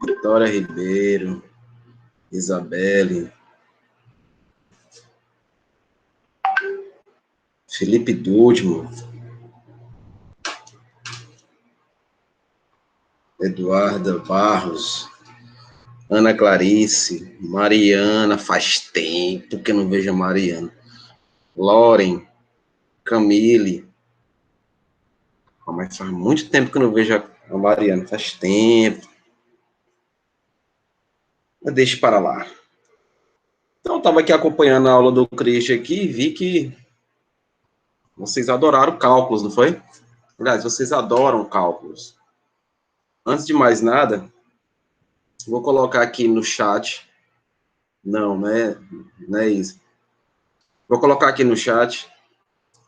Vitória Ribeiro, Isabelle, Felipe Dúdimo, Eduarda Barros, Ana Clarice, Mariana, faz tempo que eu não vejo a Mariana, Loren, Camille, mas faz muito tempo que eu não vejo a Mariana, faz tempo. Mas deixa para lá. Então, eu estava aqui acompanhando a aula do Christian aqui e vi que vocês adoraram cálculos, não foi? Aliás, vocês adoram cálculos. Antes de mais nada, vou colocar aqui no chat. Não é isso. Vou colocar aqui no chat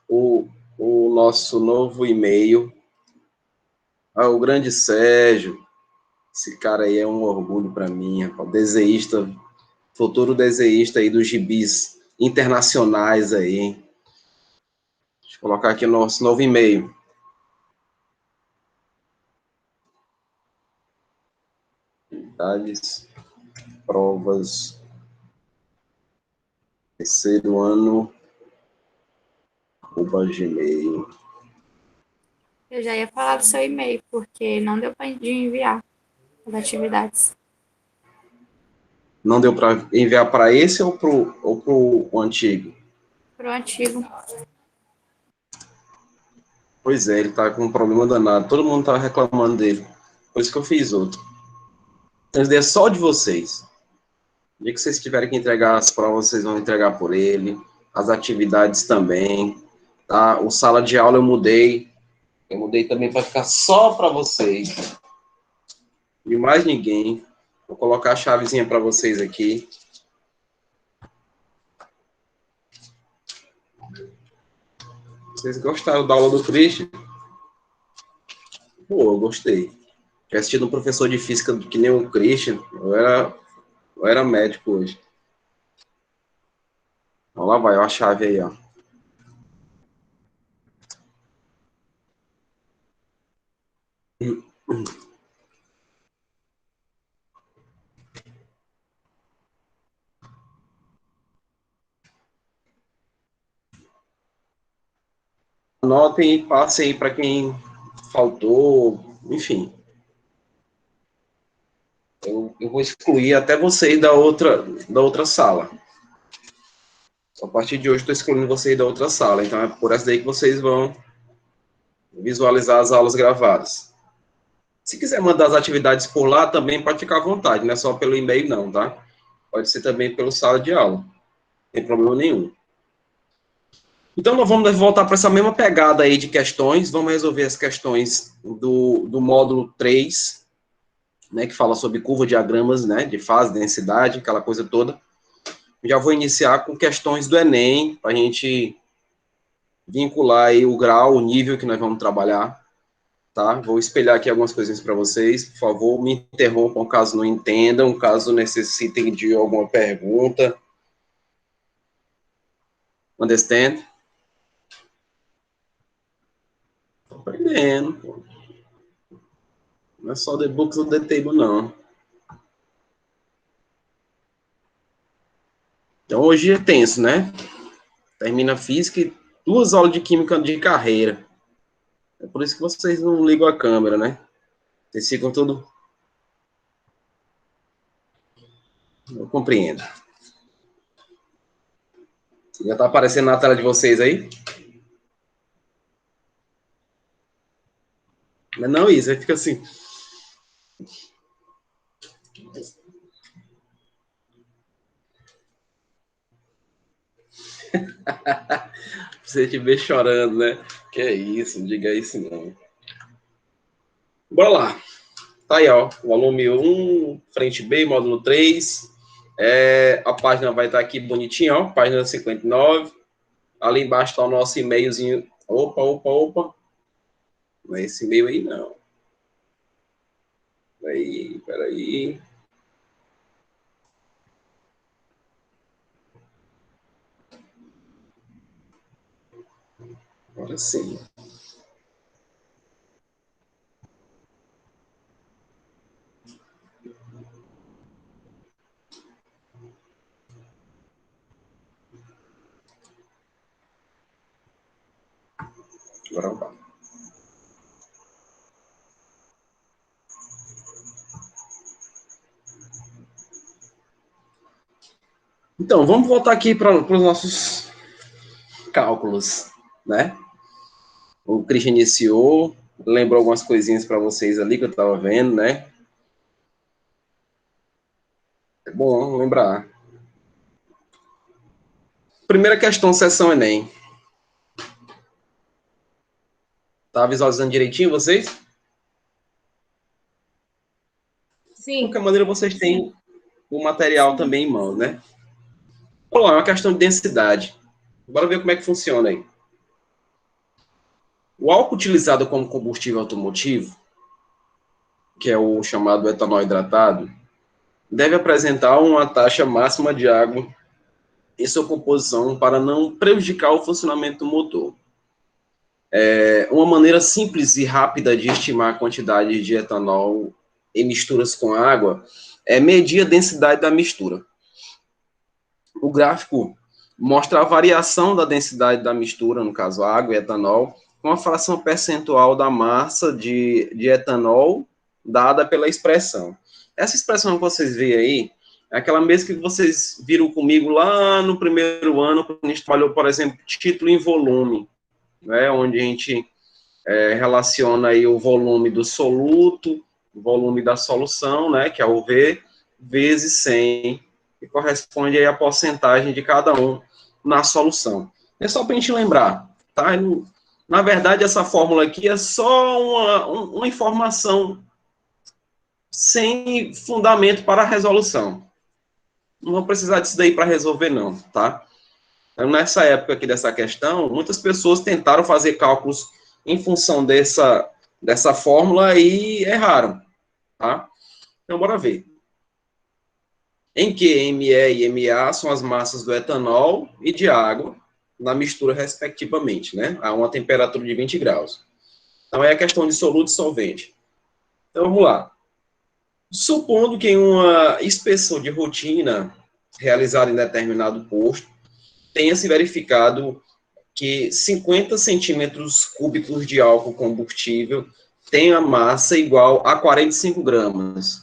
o nosso novo e-mail. Ah, o grande Sérgio. Esse cara aí é um orgulho para mim, rapaz. Desenhista, futuro desenhista aí dos gibis internacionais aí. Deixa eu colocar aqui o nosso novo e-mail. Detalhes, provas, terceiro ano, @gmail. Eu já ia falar do seu e-mail, porque não deu para enviar as atividades. Não deu para enviar para esse ou pro antigo? Para o antigo. Pois é, ele tá com um problema danado. Todo mundo tá reclamando dele. Por isso que eu fiz outro. Então, esse é só de vocês. O dia que vocês tiverem que entregar as provas, vocês vão entregar por ele. As atividades também. Tá? O sala de aula eu mudei. Eu mudei também para ficar só para vocês. De mais ninguém. Vou colocar a chavezinha para vocês aqui. Vocês gostaram da aula do Christian? Pô, eu gostei. Já assisti um professor de física que nem o Christian. Eu era médico hoje. Então lá vai, ó, a chave aí, ó. Anotem e passem aí para quem faltou, enfim. Eu vou excluir até vocês da outra sala. A partir de hoje, estou excluindo vocês da outra sala. Então, é por essa daí que vocês vão visualizar as aulas gravadas. Se quiser mandar as atividades por lá, também pode ficar à vontade. Não é só pelo e-mail, não, tá? Pode ser também pelo sala de aula. Não tem problema nenhum. Então, nós vamos voltar para essa mesma pegada aí de questões. Vamos resolver as questões do módulo 3, né, que fala sobre curva, diagramas, né, de fase, densidade, aquela coisa toda. Já vou iniciar com questões do Enem, para a gente vincular aí o grau, o nível que nós vamos trabalhar, tá? Vou espelhar aqui algumas coisinhas para vocês. Por favor, me interrompam caso não entendam, caso necessitem de alguma pergunta. Understand? Tô aprendendo, pô. Não é só the books ou the table, não. Então, hoje é tenso, né? Termina física e 2 aulas de química de carreira. É por isso que vocês não ligam a câmera, né? Vocês ficam tudo... Eu compreendo. Já tá aparecendo na tela de vocês aí? Mas não isso, aí fica assim. Você te vê chorando, né? Que é isso, não diga isso não. Bora lá. Tá aí, ó. Volume 1, frente B, módulo 3. A página vai estar aqui bonitinha, ó. Página 59. Ali embaixo está o nosso e-mailzinho. Opa, opa, opa. Não é esse e-mail aí, não. Peraí. Agora sim. Agora vai. Então, vamos voltar aqui para os nossos cálculos, né? O Christian iniciou, lembrou algumas coisinhas para vocês ali que eu estava vendo, né? É bom lembrar. Primeira questão, seção Enem. Tá visualizando direitinho vocês? Sim. De qualquer maneira, vocês têm o material também em mãos, né? Vamos lá, é uma questão de densidade. Bora ver como é que funciona aí. O álcool utilizado como combustível automotivo, que é o chamado etanol hidratado, deve apresentar uma taxa máxima de água em sua composição para não prejudicar o funcionamento do motor. Uma maneira simples e rápida de estimar a quantidade de etanol em misturas com água é medir a densidade da mistura. O gráfico mostra a variação da densidade da mistura, no caso água e etanol, com a fração percentual da massa de etanol dada pela expressão. Essa expressão que vocês veem aí é aquela mesma que vocês viram comigo lá no primeiro ano, quando a gente trabalhou, por exemplo, título em volume, né, onde a gente relaciona aí o volume do soluto, o volume da solução, né, que é o V, vezes 100, que corresponde aí à porcentagem de cada um na solução. É só para a gente lembrar, tá? Na verdade, essa fórmula aqui é só uma informação sem fundamento para a resolução. Não vou precisar disso daí para resolver, não, tá? Então, nessa época aqui dessa questão, muitas pessoas tentaram fazer cálculos em função dessa fórmula e erraram, tá? Então, bora ver. Em que ME e MA são as massas do etanol e de água na mistura, respectivamente, né? A uma temperatura de 20 graus. Então, é a questão de soluto e solvente. Então, vamos lá. Supondo que em uma inspeção de rotina realizada em determinado posto, tenha se verificado que 50 centímetros cúbicos de álcool combustível tem a massa igual a 45 gramas.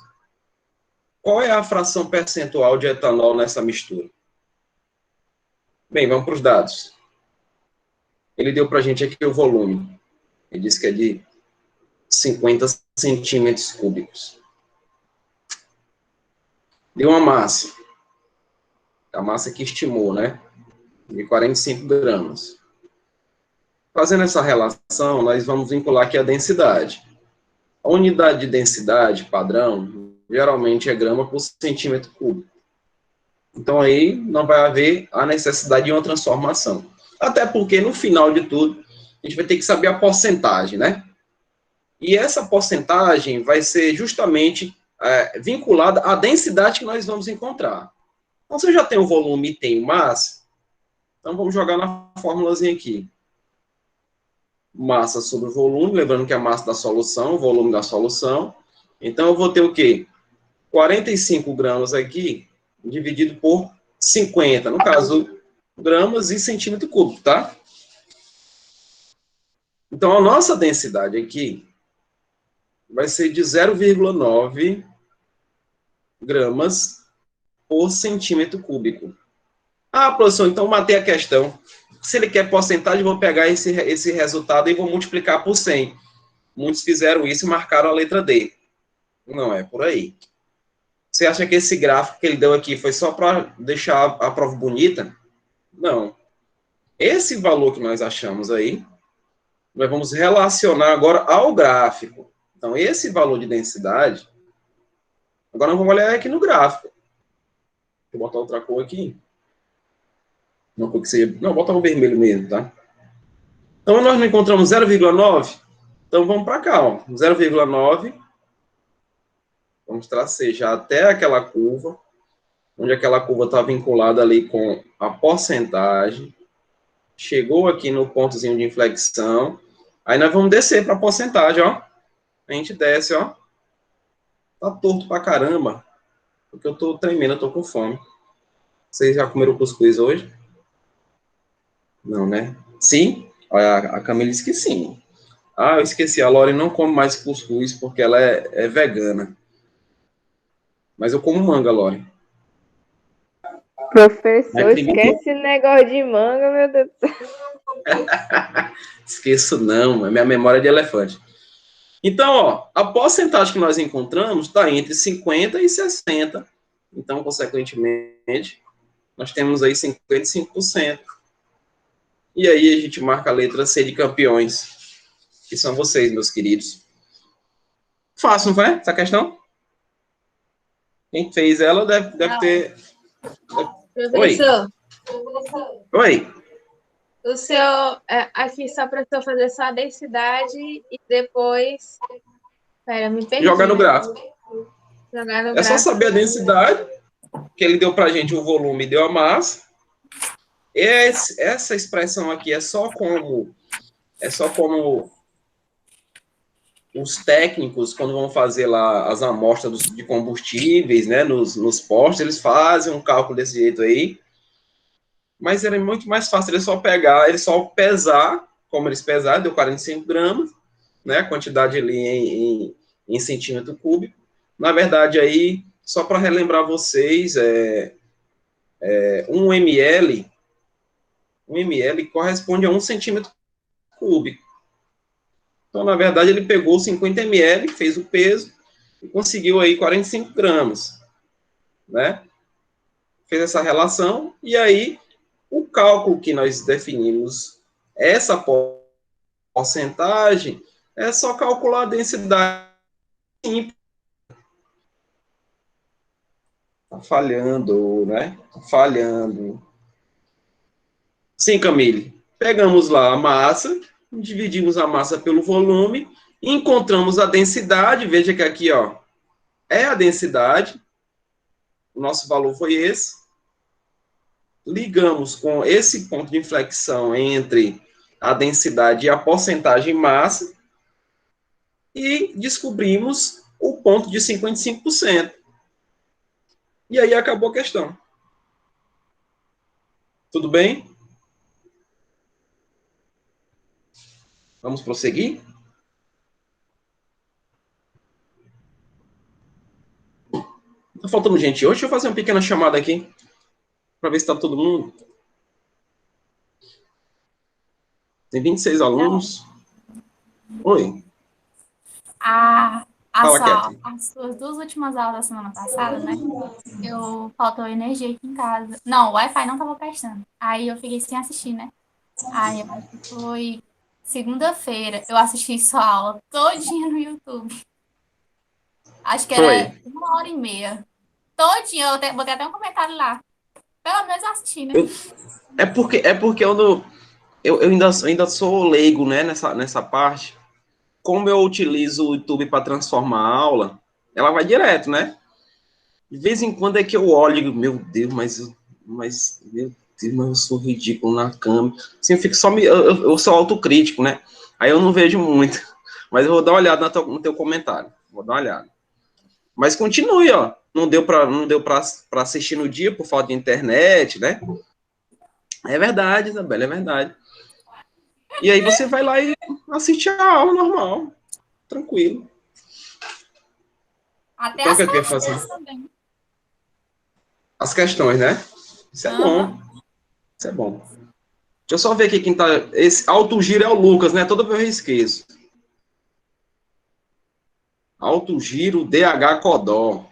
Qual é a fração percentual de etanol nessa mistura? Bem, vamos para os dados. Ele deu para a gente aqui o volume. Ele disse que é de 50 centímetros cúbicos. Deu uma massa. A massa que estimou, né? De 45 gramas. Fazendo essa relação, nós vamos vincular aqui a densidade. A unidade de densidade padrão, geralmente é grama por centímetro cúbico. Então, aí não vai haver a necessidade de uma transformação. Até porque, no final de tudo, a gente vai ter que saber a porcentagem, né? E essa porcentagem vai ser justamente vinculada à densidade que nós vamos encontrar. Então, se eu já tenho volume e tenho massa, então vamos jogar na fórmulazinha aqui. Massa sobre volume, lembrando que é a massa da solução, o volume da solução. Então, eu vou ter o quê? 45 gramas aqui, dividido por 50, no caso, gramas e centímetro cúbico, tá? Então, a nossa densidade aqui vai ser de 0,9 gramas por centímetro cúbico. Ah, professor, então matei a questão. Se ele quer porcentagem, eu vou pegar esse resultado e vou multiplicar por 100. Muitos fizeram isso e marcaram a letra D. Não é por aí. Você acha que esse gráfico que ele deu aqui foi só para deixar a prova bonita? Não. Esse valor que nós achamos aí, nós vamos relacionar agora ao gráfico. Então, esse valor de densidade, agora nós vamos olhar aqui no gráfico. Vou botar outra cor aqui. Não, porque seja, não, bota o vermelho mesmo, tá? Então, nós não encontramos 0,9. Então, vamos para cá, ó. 0,9. Vamos tracejar até aquela curva, onde aquela curva está vinculada ali com a porcentagem. Chegou aqui no pontozinho de inflexão. Aí nós vamos descer para a porcentagem, ó. A gente desce, ó. Tá torto pra caramba. Porque eu tô tremendo, eu tô com fome. Vocês já comeram cuscuz hoje? Não, né? Sim? A Camila disse que sim. Ah, eu esqueci, a Lore não come mais cuscuz porque ela é vegana. Mas eu como manga, Lore. Professor, Mas primeiro, esquece esse negócio de manga, meu Deus do céu. esqueço não, é minha memória de elefante. Então, ó, a porcentagem que nós encontramos está entre 50% e 60%. Então, consequentemente, nós temos aí 55%. E aí a gente marca a letra C de campeões, que são vocês, meus queridos. Fácil, não foi essa questão? Quem fez ela deve ter... Oi. Professor, Oi. o senhor, aqui só para o senhor fazer só a densidade e depois... Pera, me perdi. Jogar no gráfico. Jogar no É só gráfico. saber a densidade, que ele deu para a gente o volume e deu a massa. Essa expressão aqui é só como os técnicos, quando vão fazer lá as amostras de combustíveis, né, nos postos, eles fazem um cálculo desse jeito aí, mas era muito mais fácil ele só pegar, ele só pesar, como eles pesaram, deu 45 gramas, né, a quantidade ali em centímetro cúbico. Na verdade, aí, só para relembrar vocês, 1 ml corresponde a 1 centímetro cúbico. Então, na verdade, ele pegou 50 ml, fez o peso e conseguiu aí 45 gramas, né? Fez essa relação e aí o cálculo que nós definimos essa porcentagem é só calcular a densidade. Tá falhando, né? Tá falhando. Sim, Camille. Pegamos lá a massa, dividimos a massa pelo volume, encontramos a densidade, veja que aqui, ó, é a densidade, o nosso valor foi esse, ligamos com esse ponto de inflexão entre a densidade e a porcentagem massa, e descobrimos o ponto de 55%. E aí acabou a questão. Tudo bem? Vamos prosseguir? Tá faltando gente hoje? Deixa eu fazer uma pequena chamada aqui, para ver se está todo mundo. Tem 26 alunos. Oi. Fala, Kathleen. As suas 2 últimas aulas da semana passada, né? Faltou energia aqui em casa. Não, o Wi-Fi não tava prestando. Aí eu fiquei sem assistir, né? Aí eu acho que foi segunda-feira. Eu assisti sua aula todinha no YouTube. Acho que era Foi. 1h30. Todinha. Botei até um comentário lá. Pelo menos eu assisti, né? É porque eu ainda sou leigo, né, nessa parte. Como eu utilizo o YouTube para transformar a aula, ela vai direto, né? De vez em quando é que eu olho e digo, meu Deus, meu Deus, mas eu sou ridículo na câmera. Assim, eu fico só eu sou autocrítico, né? Aí eu não vejo muito. Mas eu vou dar uma olhada no teu comentário. Vou dar uma olhada. Mas continue, ó. Não deu para assistir no dia por falta de internet, né? É verdade, Isabela, é verdade. E aí você vai lá e assiste a aula normal, tranquilo. Até Então, o as que eu queria questões fazer? também. As questões, né? Isso é bom. Isso é bom. Deixa eu só ver aqui quem tá... Esse alto giro é o Lucas, né? Toda vez eu esqueço. Alto giro, DH Codó.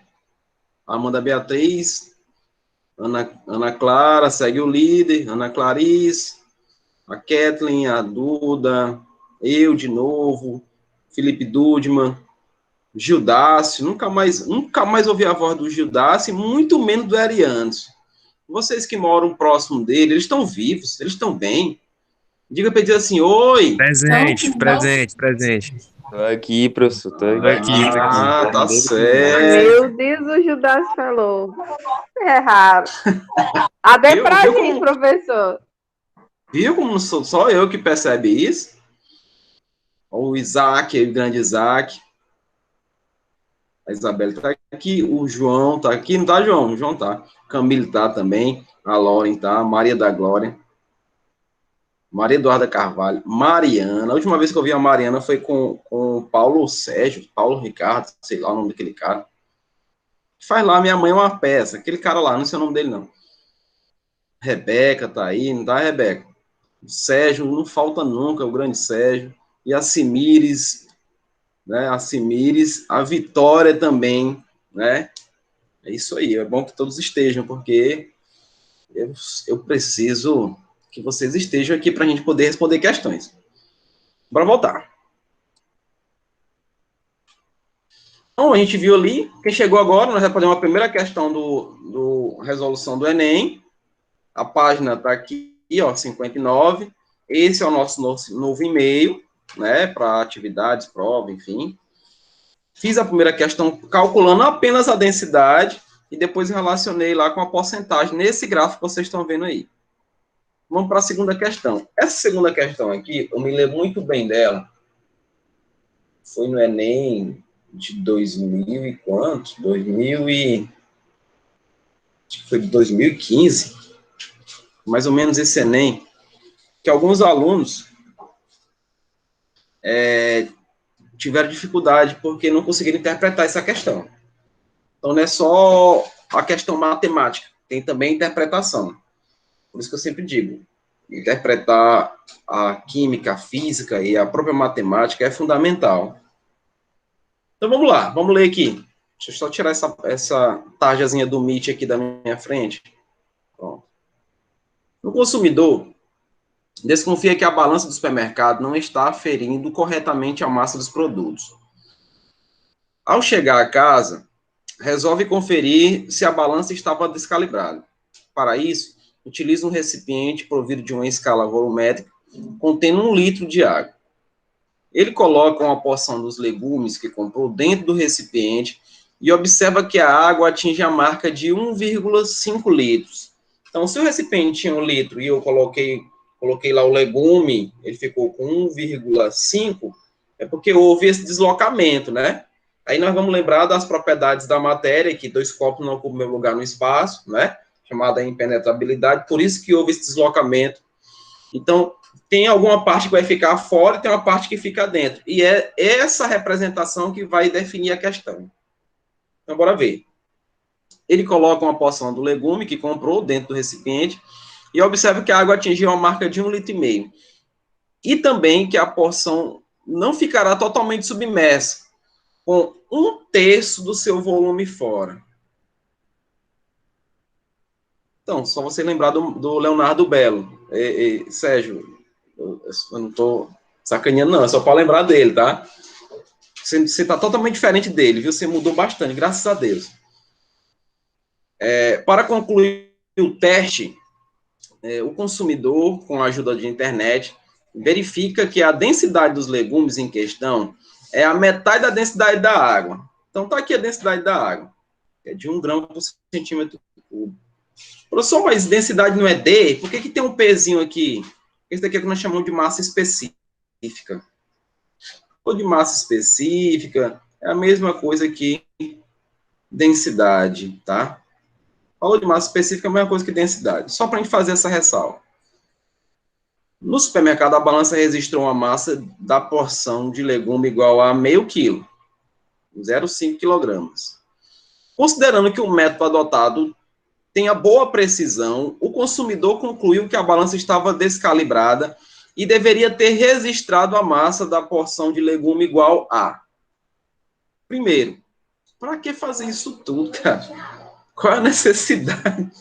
Amanda Beatriz, Ana Clara, segue o líder, Ana Clarice, a Kathleen, a Duda, eu de novo, Felipe Dudman, Gildácio, nunca mais ouvi a voz do Gildácio, muito menos do Arianos. Vocês que moram próximo dele, eles estão vivos, eles estão bem. Diga para ele dizer assim, oi. Presente. Tô aqui, professor, tô aqui. Tô aqui. Ah, tá Dele que- certo. Meu Deus, o Judas falou. É raro. Até pra Viu mim, como, professor. viu como não sou só eu que percebe isso? O Isaac, o grande Isaac. A Isabela tá aqui, o João tá aqui, não tá, João? O João tá. Camille tá também, a Lauren tá, a Maria da Glória. Maria Eduarda Carvalho, Mariana. A última vez que eu vi a Mariana foi com o Paulo Sérgio, Paulo Ricardo, sei lá o nome daquele cara. Faz lá Minha Mãe é uma Peça. Aquele cara lá, não sei o nome dele, não. Rebeca tá aí, não tá, Rebeca? O Sérgio, não falta nunca, o grande Sérgio. E a Simires, né? A Simires, a Vitória também, né? É isso aí, é bom que todos estejam, porque eu preciso que vocês estejam aqui para a gente poder responder questões. Bora voltar. Então, a gente viu ali, quem chegou agora, nós vamos fazer uma primeira questão do resolução do Enem. A página está aqui, ó, 59. Esse é o nosso novo e-mail, né, para atividades, prova, enfim. Fiz a primeira questão calculando apenas a densidade e depois relacionei lá com a porcentagem nesse gráfico que vocês estão vendo aí. Vamos para a segunda questão. Essa segunda questão aqui, eu me lembro muito bem dela. Foi no Enem de 2000 e quanto? 2000 e... Acho que foi de 2015. Mais ou menos esse Enem. Que alguns alunos tiveram dificuldade porque não conseguiram interpretar essa questão. Então, não é só a questão matemática. Tem também a interpretação. Por isso que eu sempre digo, interpretar a química, a física e a própria matemática é fundamental. Então, vamos lá, vamos ler aqui. Deixa eu só tirar essa tarjazinha do Meet aqui da minha frente. Pronto. O consumidor desconfia que a balança do supermercado não está aferindo corretamente a massa dos produtos. Ao chegar a casa, resolve conferir se a balança estava descalibrada. Para isso, utiliza um recipiente provido de uma escala volumétrica contendo 1 litro de água. Ele coloca uma porção dos legumes que comprou dentro do recipiente e observa que a água atinge a marca de 1,5 litros. Então, se o recipiente tinha 1 litro e eu coloquei lá o legume, ele ficou com 1,5, é porque houve esse deslocamento, né? Aí nós vamos lembrar das propriedades da matéria, que 2 copos não ocupam o mesmo lugar no espaço, né? Chamada impenetrabilidade, por isso que houve esse deslocamento. Então, tem alguma parte que vai ficar fora e tem uma parte que fica dentro. E é essa representação que vai definir a questão. Então, bora ver. Ele coloca uma porção do legume que comprou dentro do recipiente e observa que a água atingiu uma marca de 1,5 litro. E também que a porção não ficará totalmente submersa, com 1/3 do seu volume fora. Então, só você lembrar do Leonardo Belo. Sérgio, eu não estou sacaneando, não, é só para lembrar dele, tá? Você está totalmente diferente dele, viu? Você mudou bastante, graças a Deus. Para concluir o teste, o consumidor, com a ajuda de internet, verifica que a densidade dos legumes em questão é a metade da densidade da água. Então, está aqui a densidade da água. É de 1 grama por centímetro cúbico. Professor, mas densidade não é D? Por que tem um Pzinho aqui? Esse daqui é o que nós chamamos de massa específica. Ou de massa específica, é a mesma coisa que densidade, tá? Falou de massa específica, é a mesma coisa que densidade. Só para a gente fazer essa ressalva. No supermercado, a balança registrou uma massa da porção de legume igual a meio quilo, 0,5 quilogramas. Considerando que o método adotado tenha boa precisão, o consumidor concluiu que a balança estava descalibrada e deveria ter registrado a massa da porção de legume igual a... Primeiro, para que fazer isso tudo, cara? Qual é a necessidade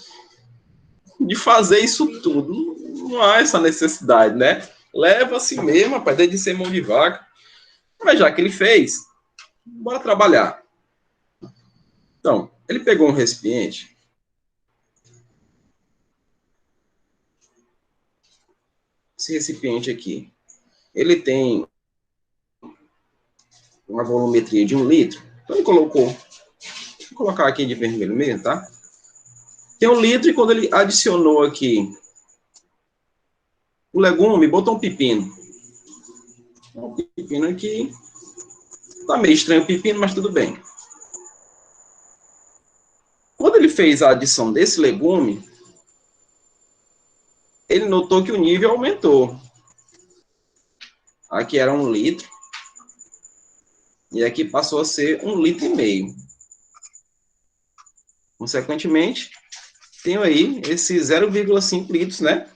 de fazer isso tudo? Não há essa necessidade, né? Leva assim mesmo, rapaz, desde ser mão de vaca. Mas já que ele fez, bora trabalhar. Então, ele pegou um recipiente. Esse recipiente aqui, ele tem uma volumetria de 1 litro. Então, ele colocou, vou colocar aqui de vermelho mesmo, tá? Tem 1 litro e quando ele adicionou aqui o legume, botou um pepino. Um pepino aqui. Tá meio estranho o pepino, mas tudo bem. Quando ele fez a adição desse legume, ele notou que o nível aumentou. Aqui era 1 litro. E aqui passou a ser 1,5 litro. Consequentemente, tenho aí esses 0,5 litros, né?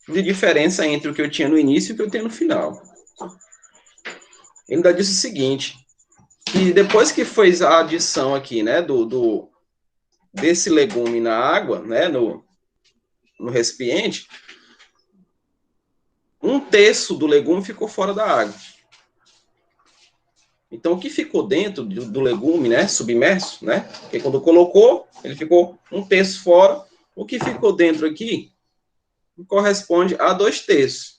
De diferença entre o que eu tinha no início e o que eu tenho no final. Ele ainda disse o seguinte, que depois que fez a adição aqui, né, desse legume na água, né, no recipiente, 1/3 do legume ficou fora da água. Então, o que ficou dentro do legume, né, submerso, né, porque quando colocou, ele ficou 1/3 fora, o que ficou dentro aqui corresponde a 2/3.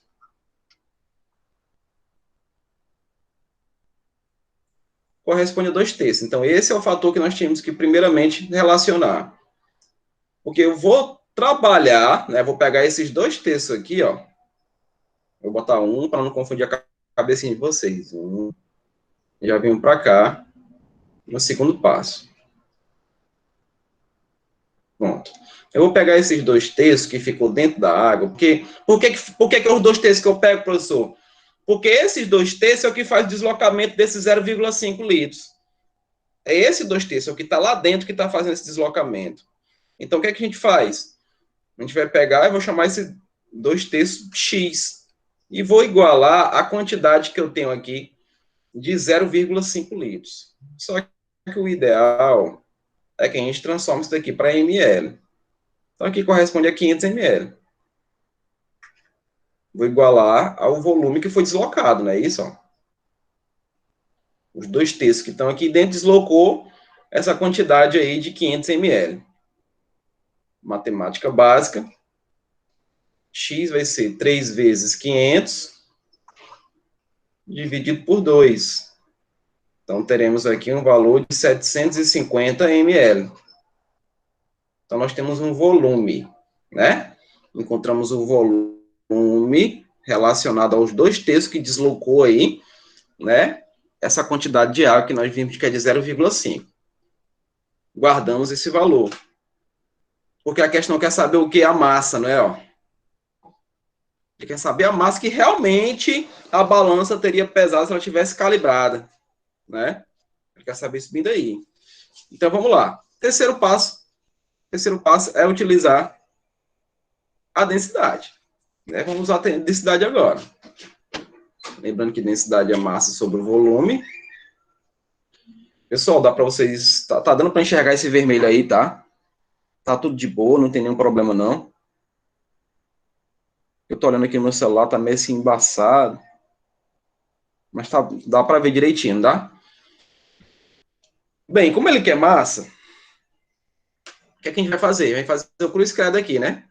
Corresponde a 2/3. Então, esse é o fator que nós tínhamos que, primeiramente, relacionar. Porque eu vou trabalhar, né, vou pegar esses 2/3 aqui, ó, vou botar 1 para não confundir a cabecinha de vocês. 1. Já vim para cá, no segundo passo. Pronto. Eu vou pegar esses 2/3 que ficou dentro da água, porque por que é os 2/3 que eu pego, professor? Porque esses 2/3 é o que faz o deslocamento desses 0,5 litros. É esse 2/3, é o que está lá dentro que está fazendo esse deslocamento. Então, o que é que a gente faz? A gente vai pegar e vou chamar esse 2/3 X. E vou igualar a quantidade que eu tenho aqui de 0,5 litros. Só que o ideal é que a gente transforme isso daqui para ml. Então, aqui corresponde a 500 ml. Vou igualar ao volume que foi deslocado, não é isso? Ó. Os 2/3 que estão aqui dentro deslocou essa quantidade aí de 500 ml. Matemática básica. X vai ser 3 vezes 500 dividido por 2. Então, teremos aqui um valor de 750 ml. Então, nós temos um volume, né? Encontramos o volume relacionado aos 2/3 que deslocou aí, né? Essa quantidade de água que nós vimos que é de 0,5. Guardamos esse valor. Porque a questão quer saber o que? A massa, não é? Ó. Ele quer saber a massa que realmente a balança teria pesado se ela tivesse calibrada, né? Ele quer saber isso bem daí. Então, vamos lá. Terceiro passo é utilizar a densidade. Né? Vamos usar a densidade agora. Lembrando que densidade é massa sobre o volume. Pessoal, dá para vocês... Tá dando para enxergar esse vermelho aí, tá? Tá tudo de boa, não tem nenhum problema, não. Eu tô olhando aqui no meu celular, tá meio assim embaçado. Mas dá para ver direitinho, tá? Bem, como ele quer massa, o que é que a gente vai fazer? Vai fazer o cruz credo aqui, né?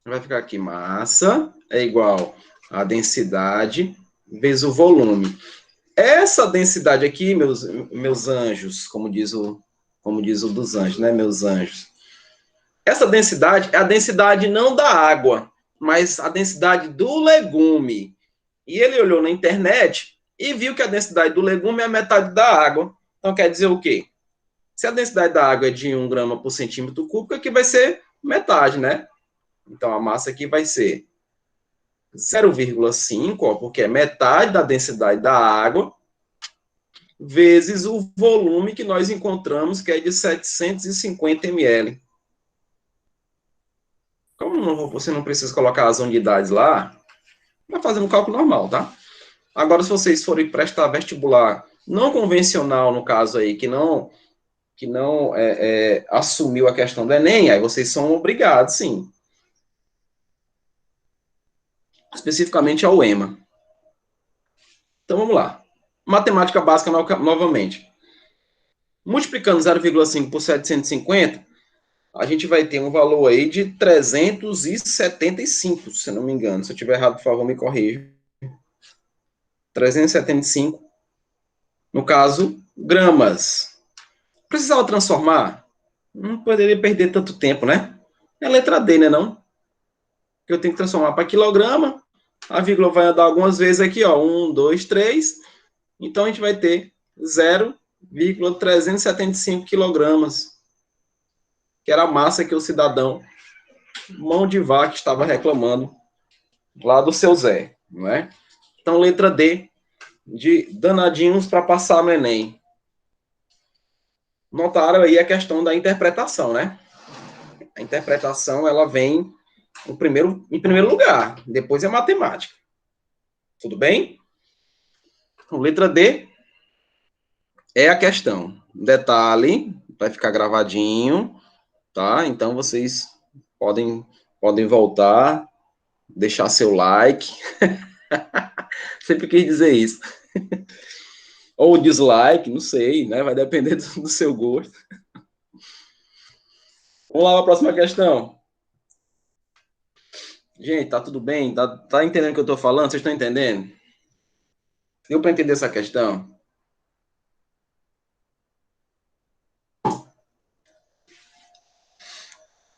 Vai ficar aqui, massa é igual a densidade vezes o volume. Essa densidade aqui, meus anjos, como diz o dos anjos, né, meus anjos? Essa densidade é a densidade não da água, mas a densidade do legume. E ele olhou na internet e viu que a densidade do legume é a metade da água. Então, quer dizer o quê? Se a densidade da água é de 1 grama por centímetro cúbico, aqui vai ser metade, né? Então, a massa aqui vai ser 0,5, porque é metade da densidade da água, vezes o volume que nós encontramos, que é de 750 ml. Como você não precisa colocar as unidades lá, vai fazendo um cálculo normal, tá? Agora, se vocês forem prestar vestibular não convencional, no caso aí, que não assumiu a questão do Enem, aí vocês são obrigados, sim. Especificamente ao EMA. Então, vamos lá. Matemática básica novamente. Multiplicando 0,5 por 750, a gente vai ter um valor aí de 375, se não me engano. Se eu estiver errado, por favor, me corrija. 375, no caso, gramas. Precisava transformar? Não poderia perder tanto tempo, né? É a letra D, né, não? Que eu tenho que transformar para quilograma. A vírgula vai andar algumas vezes aqui, ó. 1, 2, 3. Então, a gente vai ter 0,375 quilogramas, que era a massa que o cidadão mão de vaca estava reclamando lá do seu Zé, não é? Então, letra D, de danadinhos para passar no Enem. Notaram aí a questão da interpretação, né? A interpretação, ela vem em primeiro lugar, depois é matemática. Tudo bem? Então, letra D é a questão. Detalhe, vai ficar gravadinho, tá? Então, vocês podem voltar, deixar seu like. Sempre quis dizer isso. Ou dislike, não sei, né? Vai depender do seu gosto. Vamos lá para a próxima questão. Gente, tá tudo bem? Tá entendendo o que eu tô falando? Vocês estão entendendo? Deu para entender essa questão?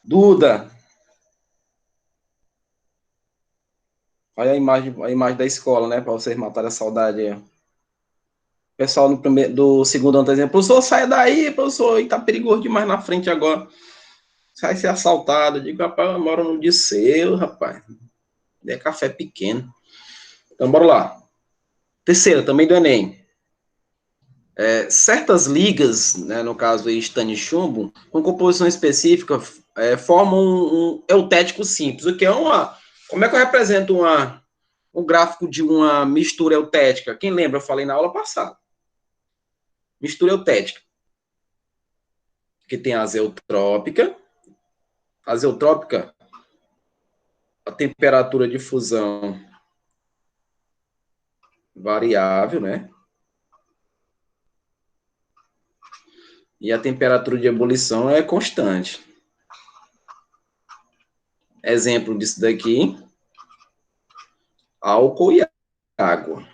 Duda. Olha a imagem da escola, né? Para vocês matarem a saudade aí. O pessoal do segundo ano tá dizendo, professor, sai daí, professor, e tá perigoso demais na frente agora. Sai ser assaltado. Eu digo, rapaz, eu moro no Disseu, rapaz. É café pequeno. Então, bora lá. Terceira, também do Enem. Certas ligas, né, no caso aí, estanho e chumbo, com composição específica, formam um eutético simples. O que é uma... Como é que eu represento um gráfico de uma mistura eutética? Quem lembra? Eu falei na aula passada. Mistura eutética. Que tem a azeotrópica. A azeotrópica, a temperatura de fusão variável, né? E a temperatura de ebulição é constante. Exemplo disso daqui, álcool e água.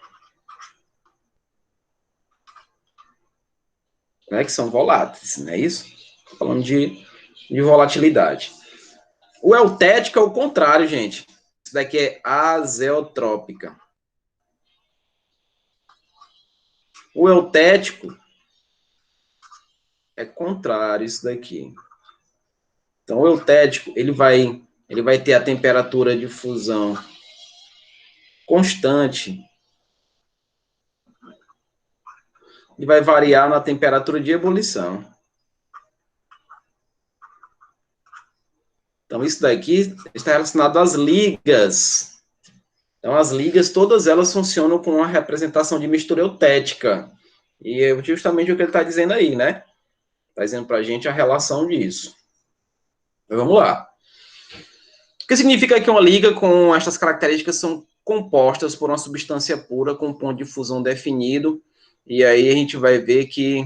Né, que são voláteis, não é isso? Tô falando de volatilidade. O eutético é o contrário, gente. Isso daqui é azeotrópica. O eutético é contrário isso daqui. Então, o eutético, ele vai ter a temperatura de fusão constante e vai variar na temperatura de ebulição. Então, isso daqui está relacionado às ligas. Então, as ligas, todas elas funcionam com a representação de mistura eutética. E é justamente o que ele está dizendo aí, né? Está dizendo para a gente a relação disso. Então, vamos lá. O que significa que uma liga com estas características são compostas por uma substância pura com ponto de fusão definido, e aí a gente vai ver que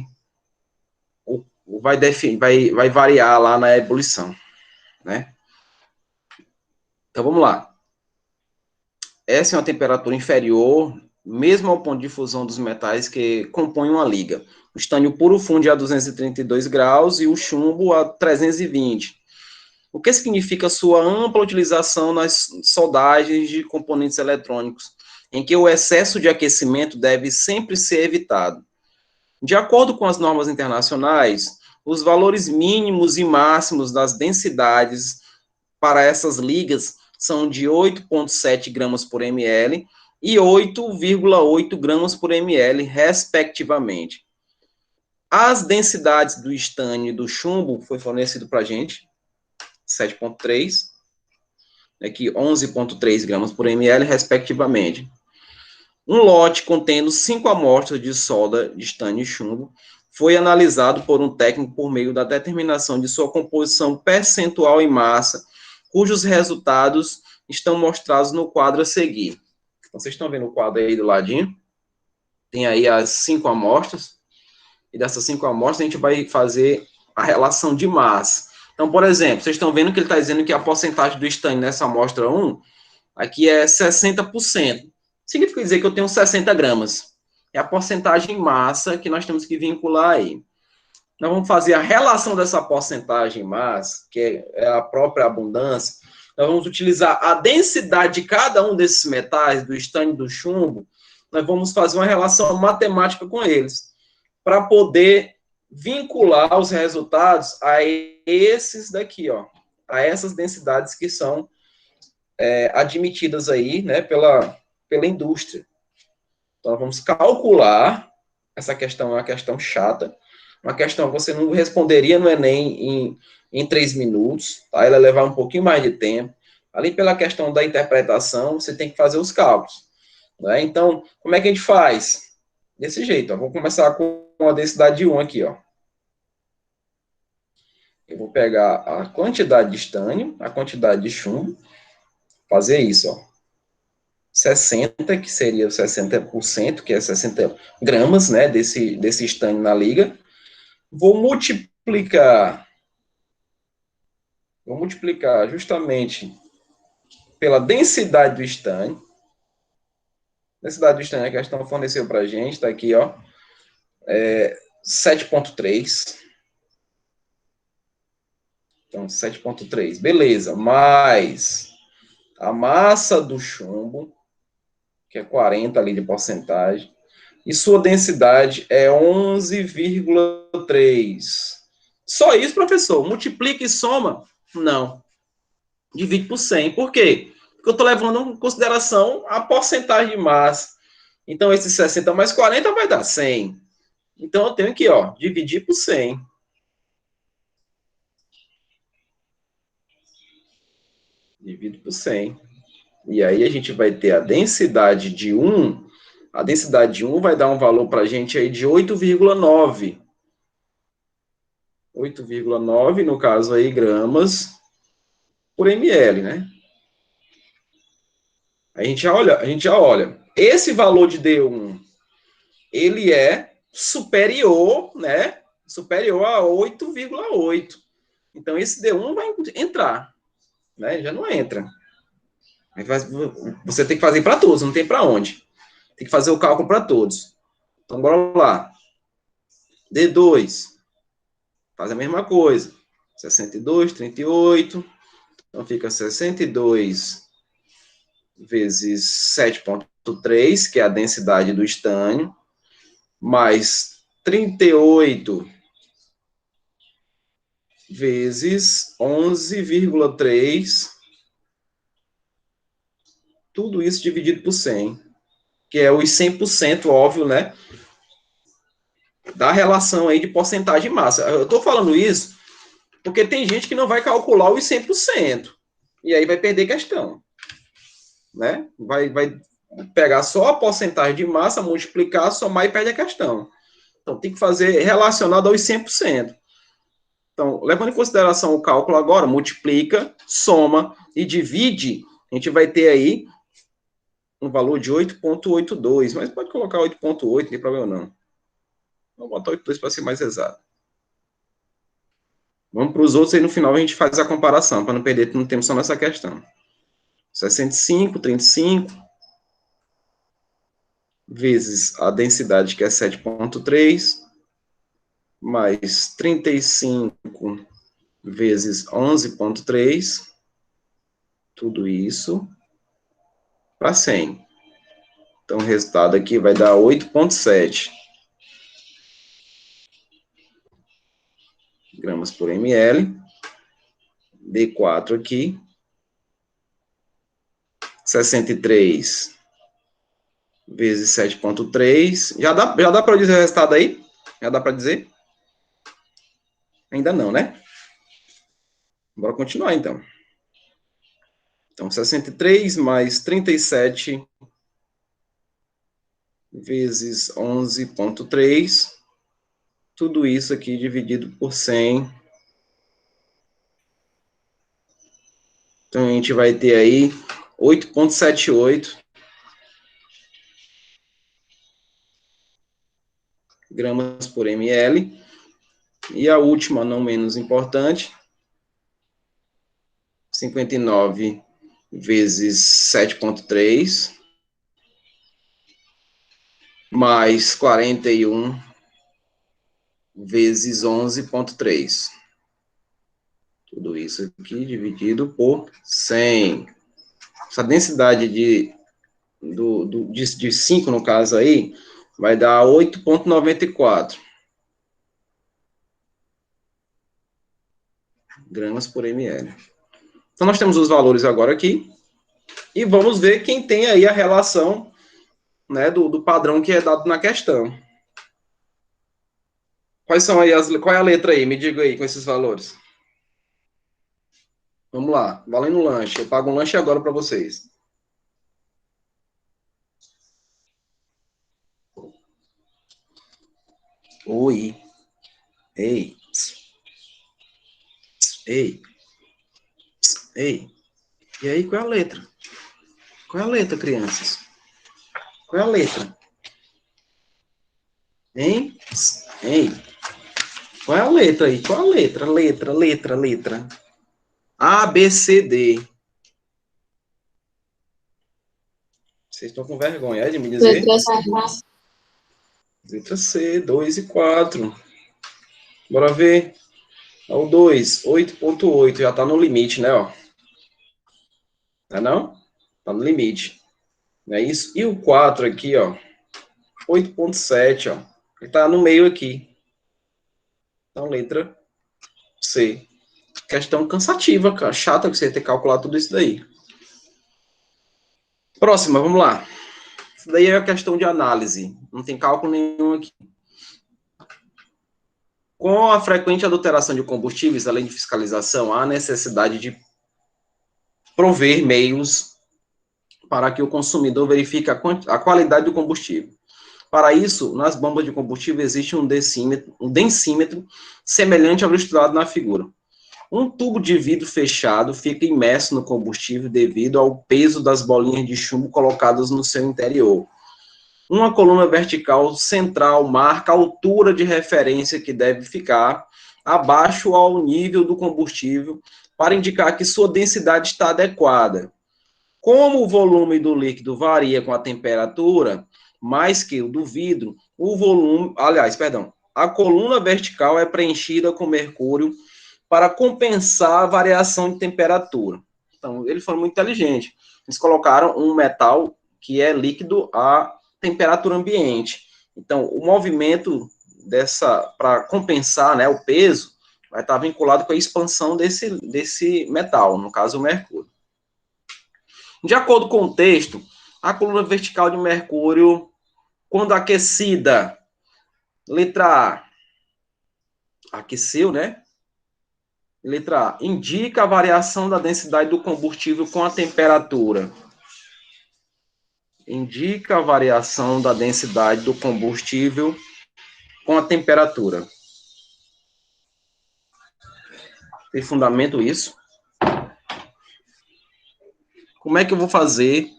vai variar lá na ebulição, né? Então, vamos lá. Essa é uma temperatura inferior, mesmo ao ponto de fusão dos metais que compõem uma liga. O estânio puro funde a 232 graus e o chumbo a 320. O que significa sua ampla utilização nas soldagens de componentes eletrônicos, em que o excesso de aquecimento deve sempre ser evitado. De acordo com as normas internacionais, os valores mínimos e máximos das densidades para essas ligas são de 8,7 gramas por ml e 8,8 gramas por ml, respectivamente. As densidades do estânio e do chumbo foi fornecido para a gente, 7,3, aqui 11,3 gramas por ml, respectivamente. Um lote contendo 5 amostras de solda de estânio e chumbo foi analisado por um técnico por meio da determinação de sua composição percentual em massa, cujos resultados estão mostrados no quadro a seguir. Então, vocês estão vendo o quadro aí do ladinho? Tem aí as 5 amostras, e dessas 5 amostras a gente vai fazer a relação de massa. Então, por exemplo, vocês estão vendo que ele está dizendo que a porcentagem do estânio nessa amostra 1, aqui é 60%. Significa dizer que eu tenho 60 gramas. É a porcentagem em massa que nós temos que vincular aí. Nós vamos fazer a relação dessa porcentagem em massa, que é a própria abundância. Nós vamos utilizar a densidade de cada um desses metais, do estânio e do chumbo. Nós vamos fazer uma relação matemática com eles, para poder vincular os resultados a esses daqui, ó, a essas densidades que são admitidas aí, né, pela indústria. Então, vamos calcular, essa questão é uma questão chata, uma questão que você não responderia no Enem em 3 minutos, tá? Ela levar um pouquinho mais de tempo. Ali pela questão da interpretação, você tem que fazer os cálculos, né? Então, como é que a gente faz? Desse jeito, ó. Vou começar com a densidade 1 aqui, ó. Eu vou pegar a quantidade de estânio, a quantidade de chumbo, fazer isso, ó. 60, que seria 60%, que é 60 gramas, né, desse estânio na liga. Vou multiplicar justamente pela densidade do estânio. Densidade do estânio, a questão forneceu para a gente, está aqui, ó, 7,3. Então, 7,3, beleza. Mais a massa do chumbo, que é 40 ali de porcentagem, e sua densidade é 11,3. Só isso, professor? Multiplica e soma? Não. Divide por 100. Por quê? Porque eu estou levando em consideração a porcentagem de massa. Então, esse 60 mais 40 vai dar 100. Então, eu tenho que, ó, dividir por 100. Divido por 100. E aí, a gente vai ter a densidade de 1. A densidade de 1 vai dar um valor para a gente aí de 8,9. 8,9, no caso aí, gramas por ml, né? A gente já olha. Esse valor de D1, ele é superior, né? Superior a 8,8. Então, esse D1 vai entrar, né? Já não entra. Você tem que fazer para todos, não tem para onde. Tem que fazer o cálculo para todos. Então, bora lá. D2, faz a mesma coisa. 62, 38. Então, fica 62 vezes 7,3, que é a densidade do estânio, mais 38 vezes 11,3, tudo isso dividido por 100, que é os 100%, óbvio, né, da relação aí de porcentagem de massa. Eu estou falando isso porque tem gente que não vai calcular os 100%, e aí vai perder questão, né, vai pegar só a porcentagem de massa, multiplicar, somar e perde a questão. Então, tem que fazer relacionado aos 100%. Então, levando em consideração o cálculo agora, multiplica, soma e divide, a gente vai ter aí um valor de 8,82, mas pode colocar 8,8, não tem problema não. Vamos botar 8,2 para ser mais exato. Vamos para os outros, aí no final a gente faz a comparação, para não perder muito tempo só nessa questão. 65, 35, vezes a densidade, que é 7,3, mais 35 vezes 11,3, tudo isso para 100. Então, o resultado aqui vai dar 8,7 gramas por ml. D4 aqui. 63 vezes 7,3. Já dá para dizer o resultado aí? Já dá para dizer? Ainda não, né? Bora continuar, então. Então, 63 mais 37 vezes 11,3. Tudo isso aqui dividido por 100. Então, a gente vai ter aí 8,78 gramas por ml. E a última, não menos importante, 59 vezes 7,3, mais 41 vezes 11,3. Tudo isso aqui dividido por 100. Essa densidade de 5, no caso aí, vai dar 8,94 gramas por ml. Então, nós temos os valores agora aqui. E vamos ver quem tem aí a relação, né, do padrão que é dado na questão. Quais são aí qual é a letra aí? Me diga aí com esses valores. Vamos lá, valendo lanche. Eu pago um lanche agora para vocês. Oi. Ei. Ei. Ei. E aí, qual é a letra? Qual é a letra, crianças? Qual é a letra? Hein? Ei. Qual é a letra aí? Qual é a letra? Letra. A, B, C, D. Vocês estão com vergonha de me dizer? Letra C, 2 e 4. Bora ver. O 2, 8.8. Já está no limite, né? Ó. Não? Está no limite. Não é isso? E o 4 aqui, ó. 8.7, ó. Ele está no meio aqui. Então, letra C. Questão cansativa, cara. Chata que você ter que calcular tudo isso daí. Próxima, vamos lá. Isso daí é a questão de análise. Não tem cálculo nenhum aqui. Com a frequente adulteração de combustíveis, além de fiscalização, há necessidade de prover meios para que o consumidor verifique a qualidade do combustível. Para isso, nas bombas de combustível existe um densímetro semelhante ao ilustrado na figura. Um tubo de vidro fechado fica imerso no combustível devido ao peso das bolinhas de chumbo colocadas no seu interior. Uma coluna vertical central marca a altura de referência que deve ficar abaixo ao nível do combustível para indicar que sua densidade está adequada. Como o volume do líquido varia com a temperatura, mais que o do vidro, a coluna vertical é preenchida com mercúrio para compensar a variação de temperatura. Então, eles foram muito inteligentes. Eles colocaram um metal que é líquido a temperatura ambiente. Então, o movimento para compensar, né, o peso, vai estar vinculado com a expansão desse metal, no caso, o mercúrio. De acordo com o texto, a coluna vertical de mercúrio, quando aquecida, letra A, aqueceu, né? Letra A, indica a variação da densidade do combustível com a temperatura. Indica a variação da densidade do combustível com a temperatura. Tem fundamento isso? Como é que eu vou fazer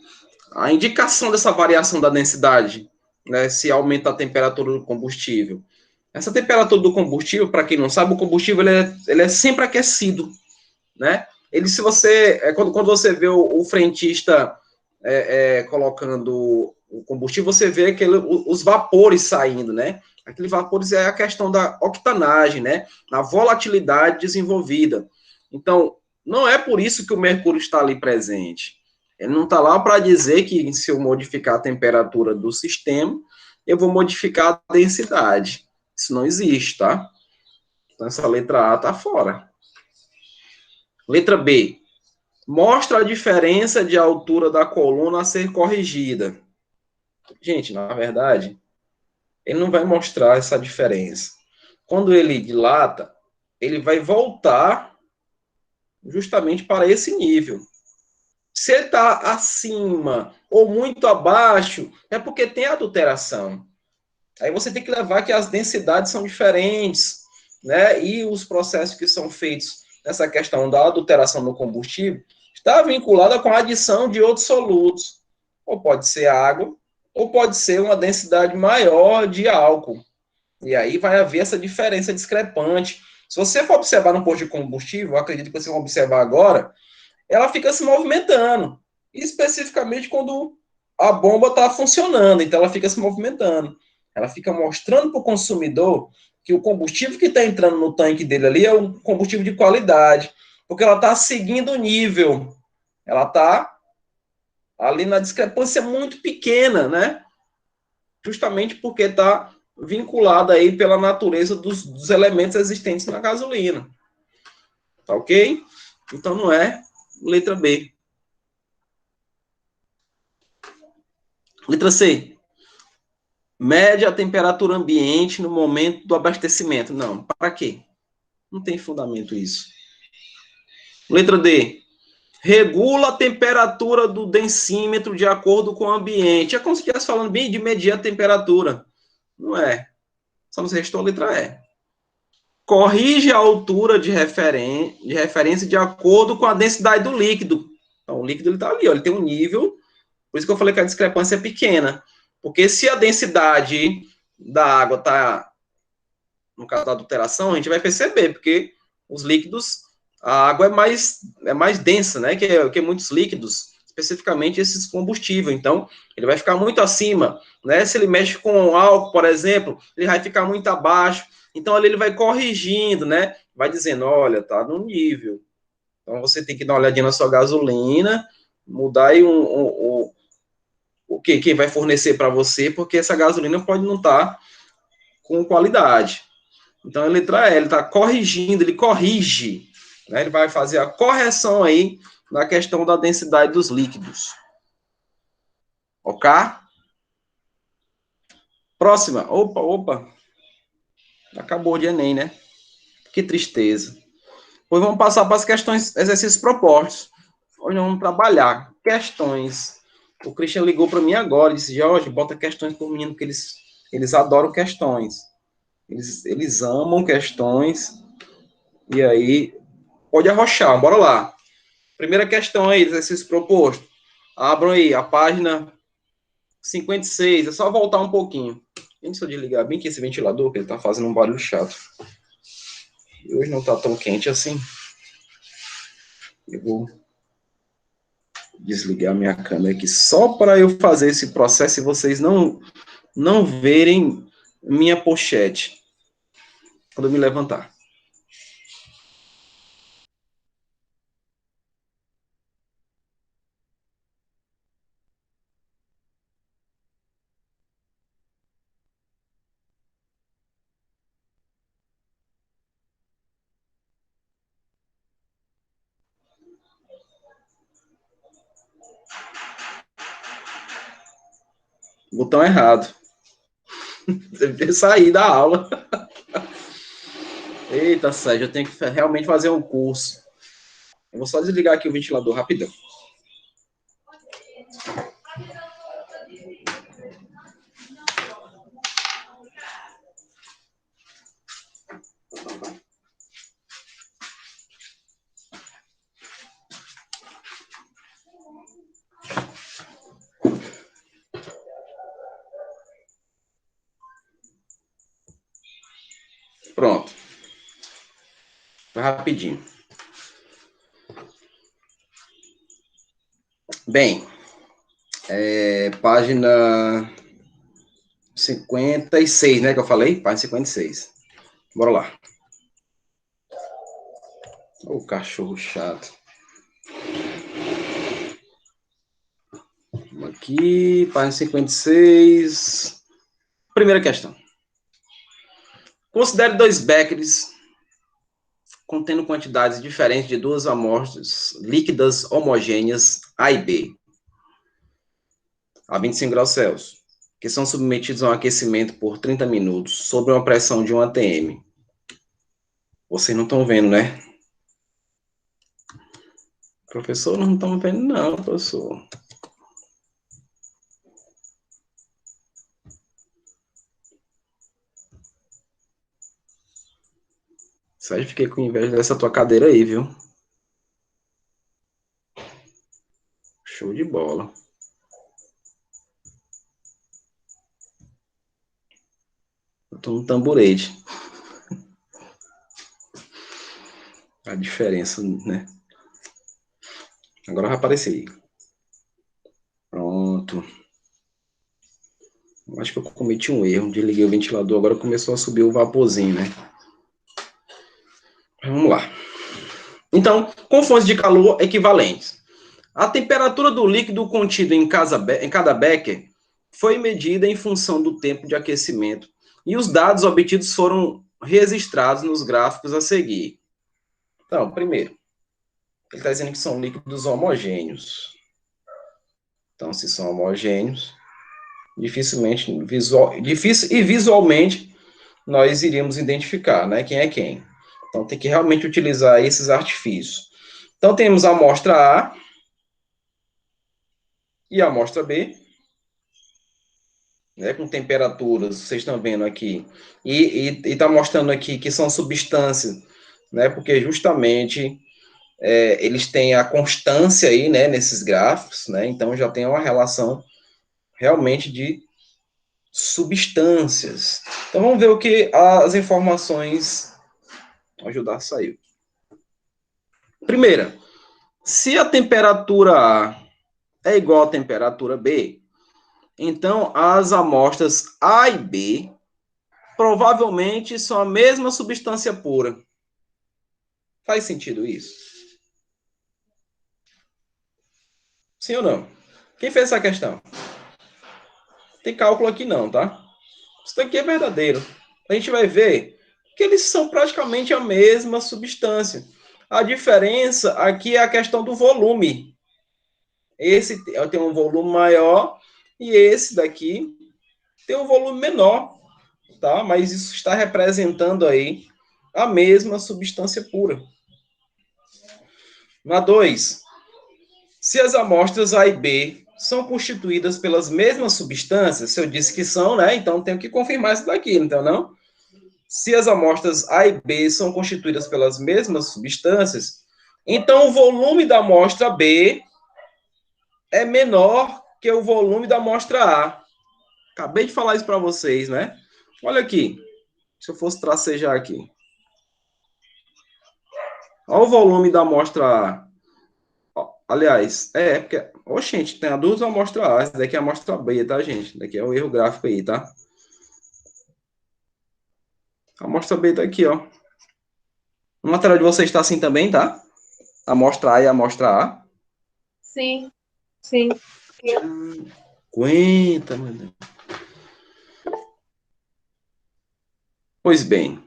a indicação dessa variação da densidade, né, se aumenta a temperatura do combustível? Essa temperatura do combustível, para quem não sabe, o combustível ele é sempre aquecido, né? Se você, quando você vê o frentista colocando o combustível, você vê os vapores saindo, né? Aqueles vapores é a questão da octanagem, né? A volatilidade desenvolvida. Então, não é por isso que o mercúrio está ali presente. Ele não está lá para dizer que se eu modificar a temperatura do sistema, eu vou modificar a densidade. Isso não existe, tá? Então, essa letra A está fora. Letra B. Mostra a diferença de altura da coluna a ser corrigida. Gente, na verdade, ele não vai mostrar essa diferença. Quando ele dilata, ele vai voltar justamente para esse nível. Se ele está acima ou muito abaixo, é porque tem adulteração. Aí você tem que levar que as densidades são diferentes, né? E os processos que são feitos nessa questão da adulteração do combustível está vinculada com a adição de outros solutos. Ou pode ser água, ou pode ser uma densidade maior de álcool. E aí vai haver essa diferença discrepante. Se você for observar no posto de combustível, eu acredito que vocês vão observar agora, ela fica se movimentando. Especificamente quando a bomba está funcionando, então ela fica se movimentando. Ela fica mostrando para o consumidor que o combustível que está entrando no tanque dele ali é um combustível de qualidade, porque ela está seguindo o nível. Ela está ali na discrepância muito pequena, né? Justamente porque está vinculada aí pela natureza dos elementos existentes na gasolina. Tá ok? Então não é Letra B. Letra C. Mede a temperatura ambiente no momento do abastecimento. Não, para quê? Não tem fundamento isso. Letra D. Regula a temperatura do densímetro de acordo com o ambiente. É como se estivesse falando bem de medir a temperatura. Não é. Só nos restou a letra E. Corrige a altura de referência de acordo com a densidade do líquido. Então, o líquido está ali, ó, ele tem um nível. Por isso que eu falei que a discrepância é pequena. Porque se a densidade da água está, no caso da adulteração, a gente vai perceber, porque os líquidos, a água é mais densa, né, que muitos líquidos, especificamente esses combustíveis. Então, ele vai ficar muito acima, né? Se ele mexe com álcool, por exemplo, ele vai ficar muito abaixo. Então, ali ele vai corrigindo, né? Vai dizendo, olha, tá no nível. Então, você tem que dar uma olhadinha na sua gasolina, mudar aí o que quem vai fornecer para você, porque essa gasolina pode não estar com qualidade. Então, a letra E, ele está corrigindo, ele corrige, né? Ele vai fazer a correção aí na questão da densidade dos líquidos. Ok? Próxima. Opa. Acabou de Enem, né? Que tristeza. Pois vamos passar para as questões, exercícios propostos. Hoje nós vamos trabalhar questões. O Christian ligou para mim agora e disse, Jorge, bota questões para o menino, porque eles adoram questões. Eles amam questões. E aí, pode arrochar, bora lá. Primeira questão aí, exercício proposto. Abram aí a página 56. É só voltar um pouquinho. Deixa eu desligar bem que esse ventilador, que ele está fazendo um barulho chato. E hoje não está tão quente assim. Eu vou desligar minha câmera aqui só para eu fazer esse processo e vocês não verem minha pochete quando eu me levantar. Botão errado. Deve ter saído da aula. Eita, Sérgio, eu tenho que realmente fazer um curso. Eu vou só desligar aqui o ventilador rapidão. Pronto. Foi rapidinho. Bem, página 56, né, que eu falei? Página 56. Bora lá. Ô, cachorro chato. Vamos aqui, página 56. Primeira questão. Considere dois béqueres contendo quantidades diferentes de duas amostras líquidas homogêneas A e B, a 25 graus Celsius, que são submetidos a um aquecimento por 30 minutos sob uma pressão de 1 atm. Vocês não estão vendo, né? Professor, não estão vendo não, professor. Sérgio, fiquei com inveja dessa tua cadeira aí, viu? Show de bola. Eu tô no tamborete. A diferença, né? Agora vai aparecer. Pronto. Acho que eu cometi um erro. Desliguei o ventilador, agora começou a subir o vaporzinho, né? Vamos lá. Então, com fontes de calor equivalentes. A temperatura do líquido contido em cada becker foi medida em função do tempo de aquecimento e os dados obtidos foram registrados nos gráficos a seguir. Então, primeiro, Ele está dizendo que são líquidos homogêneos. Então, se são homogêneos, visualmente, nós iríamos identificar, né, quem é quem. Então, tem que realmente utilizar esses artifícios. Então, temos a amostra A e a amostra B, né, com temperaturas, vocês estão vendo aqui, e está mostrando aqui que são substâncias, né, porque justamente eles têm a constância aí, né, nesses gráficos, né, então já tem uma relação realmente de substâncias. Então, vamos ver o que as informações ajudar a sair. Primeira, se a temperatura A é igual à temperatura B, então as amostras A e B provavelmente são a mesma substância pura. Faz sentido isso? Sim ou não? Quem fez essa questão? Tem cálculo aqui não, tá? Isso daqui é verdadeiro. A gente vai ver que eles são praticamente a mesma substância. A diferença aqui é a questão do volume. Esse tem um volume maior e esse daqui tem um volume menor, tá? Mas isso está representando aí a mesma substância pura. Na 2, se as amostras A e B são constituídas pelas mesmas substâncias, se eu disse que são, né? Então tenho que confirmar isso daqui, então não? Se as amostras A e B são constituídas pelas mesmas substâncias, então o volume da amostra B é menor que o volume da amostra A. Acabei de falar isso para vocês, né? Olha aqui. Se eu fosse tracejar aqui. Olha o volume da amostra A. Aliás, porque... Oxente, tem a duas amostras A. Essa daqui é a amostra B, tá, gente? Esse daqui é o erro gráfico aí, tá? A amostra B tá aqui, ó. O material de vocês está assim também, tá? A amostra A e a amostra A. Sim, sim. Aguenta, meu Deus. Pois bem,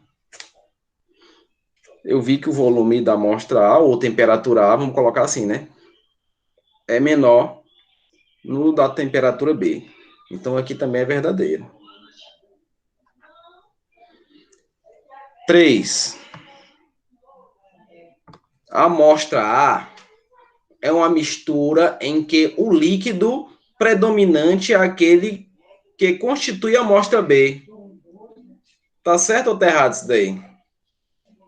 eu vi que o volume da amostra A, ou temperatura A, vamos colocar assim, né? É menor no da temperatura B. Então, aqui também é verdadeiro. 3. A amostra A é uma mistura em que o líquido predominante é aquele que constitui a amostra B. Tá certo ou tá errado isso daí?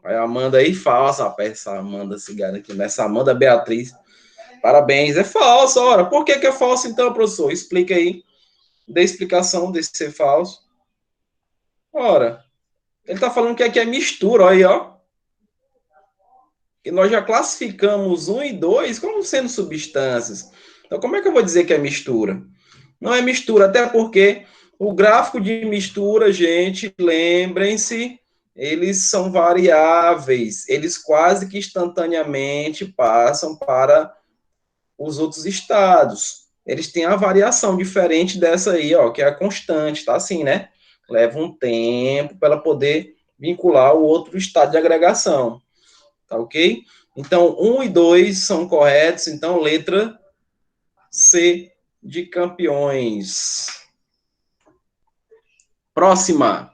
Aí a Amanda aí, falsa, essa Amanda cigana aqui, nessa Amanda Beatriz. Parabéns, é falso, ora. Por que é falso então, professor? Explica aí. Dê explicação desse ser falso. Ora, ele está falando que aqui é mistura, olha aí, ó. Que nós já classificamos 1 e 2 como sendo substâncias. Então, como é que eu vou dizer que é mistura? Não é mistura, até porque o gráfico de mistura, gente, lembrem-se, eles são variáveis. Eles quase que instantaneamente passam para os outros estados. Eles têm a variação diferente dessa aí, ó, que é a constante, tá assim, né? Leva um tempo para ela poder vincular o outro estado de agregação, tá ok? Então, 1 e 2 são corretos, então letra C de campeões. Próxima.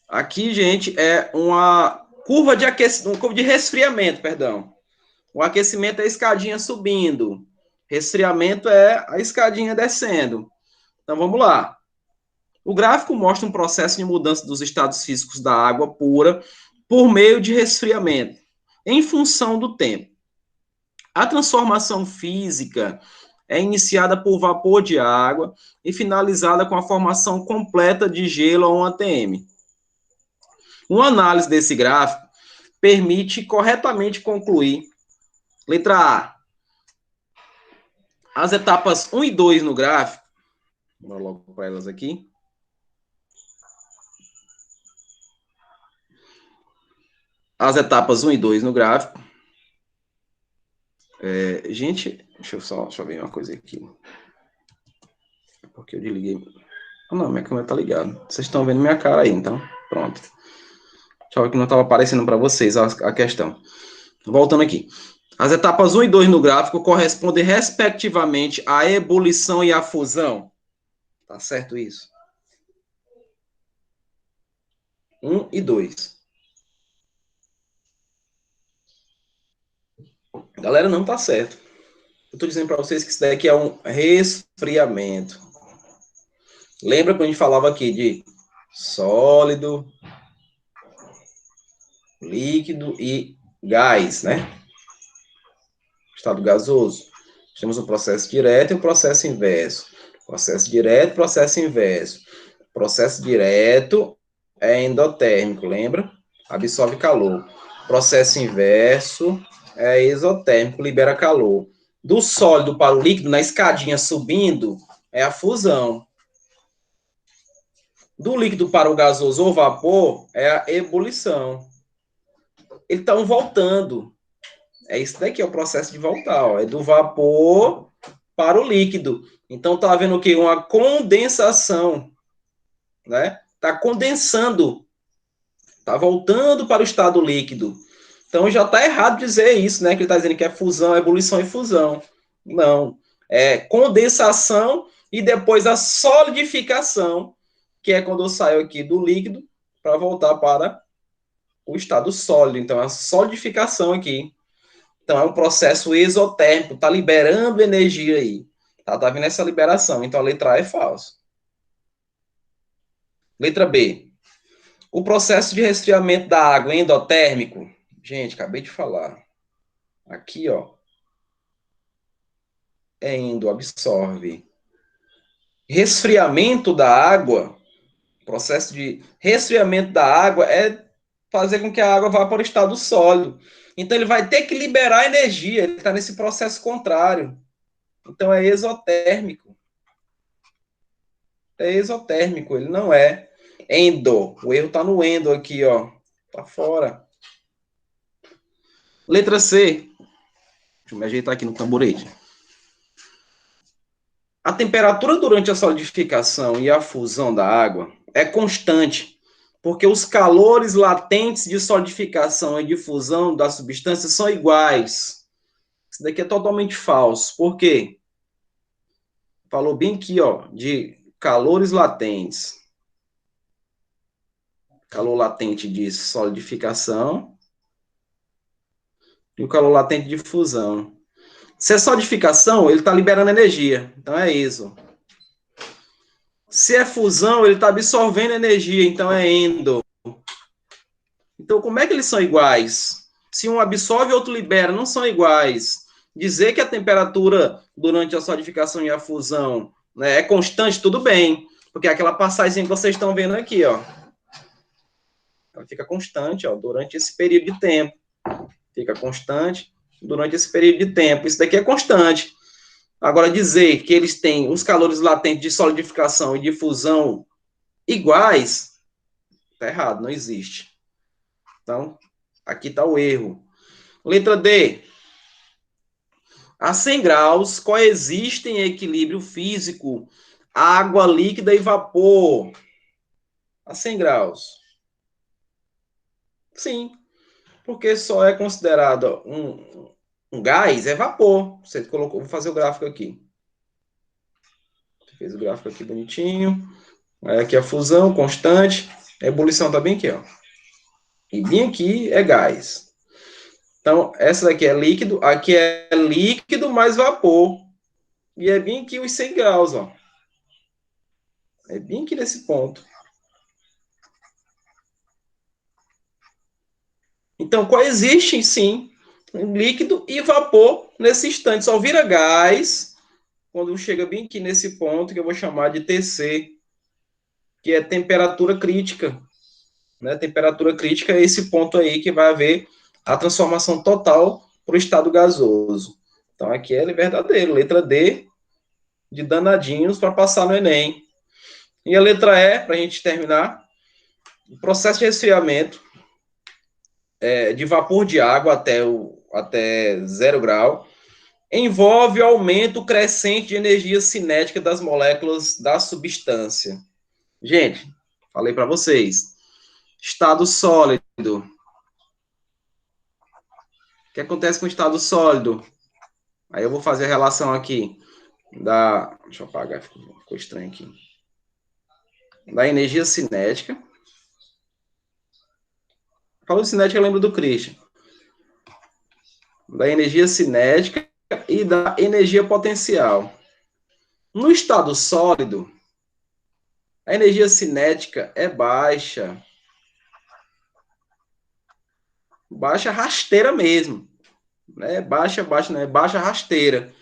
Aqui, gente, é uma curva de aquecimento, uma curva de resfriamento, perdão. O aquecimento é a escadinha subindo. Resfriamento é a escadinha descendo. Então, vamos lá. O gráfico mostra um processo de mudança dos estados físicos da água pura por meio de resfriamento, em função do tempo. A transformação física é iniciada por vapor de água e finalizada com a formação completa de gelo a 1 atm. Uma análise desse gráfico permite corretamente concluir: letra A, as etapas 1 e 2 no gráfico, vou logo para elas aqui. As etapas 1 e 2 no gráfico. Gente, deixa eu ver uma coisa aqui. Porque eu desliguei. Não, minha câmera tá ligada. Vocês estão vendo minha cara aí, então. Pronto. Só que não estava aparecendo para vocês a questão. Voltando aqui. As etapas 1 e 2 no gráfico correspondem, respectivamente, à ebulição e à fusão. Tá certo isso? 1 e 2. Galera, não tá certo. Eu tô dizendo para vocês que isso daqui é um resfriamento. Lembra quando a gente falava aqui de sólido, líquido e gás, né? Estado gasoso. Temos o processo direto e o processo inverso. Processo direto, processo inverso. Processo direto é endotérmico, lembra? Absorve calor. Processo inverso é exotérmico, libera calor. Do sólido para o líquido, na escadinha subindo, é a fusão. Do líquido para o gasoso ou vapor, é a ebulição. Eles estão voltando. É isso daqui, é o processo de voltar. Ó. É do vapor para o líquido. Então, está havendo o quê? Uma condensação. Né? Está condensando. Está voltando para o estado líquido. Então, já está errado dizer isso, né? Que ele está dizendo que é fusão, ebulição e fusão. Não. É condensação e depois a solidificação, que é quando eu saio aqui do líquido para voltar para o estado sólido. Então, a solidificação aqui. Então, é um processo exotérmico, está liberando energia aí. Tá vendo essa liberação. Então, a letra A é falsa. Letra B. O processo de resfriamento da água endotérmico. Gente, acabei de falar. Aqui, ó. É endo, absorve. Resfriamento da água. Processo de resfriamento da água é fazer com que a água vá para o estado sólido. Então, ele vai ter que liberar energia. Ele está nesse processo contrário. Então, é exotérmico. É exotérmico, ele não é endo. O erro está no endo aqui, ó. Tá fora. Letra C. Deixa eu me ajeitar aqui no tamborete. A temperatura durante a solidificação e a fusão da água é constante, porque os calores latentes de solidificação e de fusão da substância são iguais. Isso daqui é totalmente falso. Por quê? Falou bem aqui, ó, de calores latentes. Calor latente de solidificação e o calor latente de fusão. Se é solidificação, ele está liberando energia. Então é ISO. Se é fusão, ele está absorvendo energia. Então é endo. Então, como é que eles são iguais? Se um absorve e outro libera, não são iguais. Dizer que a temperatura durante a solidificação e a fusão, né, é constante, tudo bem. Porque aquela passagem que vocês estão vendo aqui, ó. Ela fica constante, ó, durante esse período de tempo. Fica constante durante esse período de tempo. Isso daqui é constante. Agora, dizer que eles têm os calores latentes de solidificação e de fusão iguais, está errado, não existe. Então, aqui está o erro. Letra D. A 100 graus, coexistem em equilíbrio físico água líquida e vapor. A 100 graus. Sim, porque só é considerado um gás, é vapor. Você colocou, vou fazer o gráfico aqui. Fez o gráfico aqui bonitinho. Aí aqui a fusão constante. A ebulição tá bem aqui, ó. E bem aqui é gás. Então, essa daqui é líquido. Aqui é líquido mais vapor. E é bem aqui os 100 graus, ó. É bem aqui nesse ponto. Então, coexistem, sim, líquido e vapor nesse instante. Só vira gás quando chega bem aqui nesse ponto, que eu vou chamar de TC, que é temperatura crítica. Né? Temperatura crítica é esse ponto aí que vai haver a transformação total para o estado gasoso. Então, aqui é verdadeiro. Letra D, de danadinhos, para passar no Enem. E a letra E, para a gente terminar, o processo de resfriamento de vapor de água até 0 grau envolve o aumento crescente de energia cinética das moléculas da substância. Gente, falei para vocês. Estado sólido. que acontece com o estado sólido? Aí eu vou fazer a relação aqui deixa eu apagar, ficou estranho aqui. Da energia cinética. Falou de cinética, eu lembro do Christian. Da energia cinética e da energia potencial. No estado sólido, a energia cinética é baixa. Baixa rasteira mesmo. Né? Baixa, não é baixa rasteira.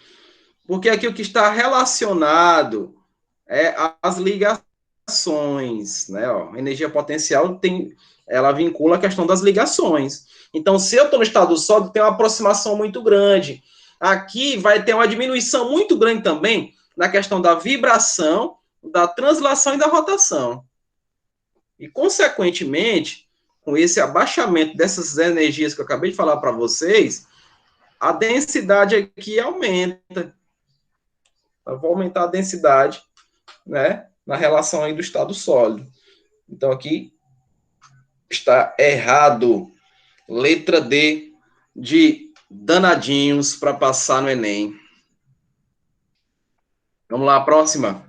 Porque aqui o que está relacionado é as ligações. Né? Ó, energia potencial ela vincula a questão das ligações. Então, se eu estou no estado sólido, tem uma aproximação muito grande. Aqui vai ter uma diminuição muito grande também na questão da vibração, da translação e da rotação. E, consequentemente, com esse abaixamento dessas energias que eu acabei de falar para vocês, a densidade aqui aumenta. Eu vou aumentar a densidade, né, na relação aí do estado sólido. Então, aqui está errado. Letra D de danadinhos para passar no Enem. Vamos lá, próxima.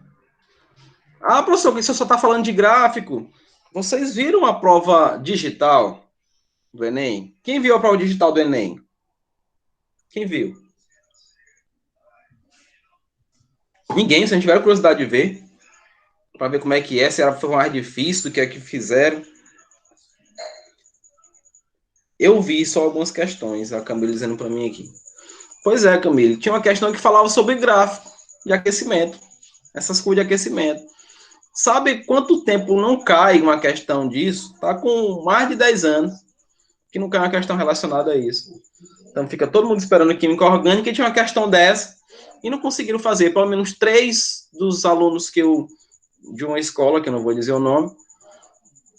Ah, professor, você só está falando de gráfico. Vocês viram a prova digital do Enem? Quem viu a prova digital do Enem? Quem viu? Ninguém, se não tiver curiosidade de ver, para ver como é que é, se foi mais difícil do que é que fizeram. Eu vi só algumas questões, a Camila dizendo para mim aqui. Pois é, Camila, tinha uma questão que falava sobre gráfico de aquecimento, essas coisas de aquecimento. Sabe quanto tempo não cai uma questão disso? Tá com mais de 10 anos que não cai uma questão relacionada a isso. Então fica todo mundo esperando química orgânica e tinha uma questão dessa e não conseguiram fazer. Pelo menos 3 dos alunos de uma escola, que eu não vou dizer o nome,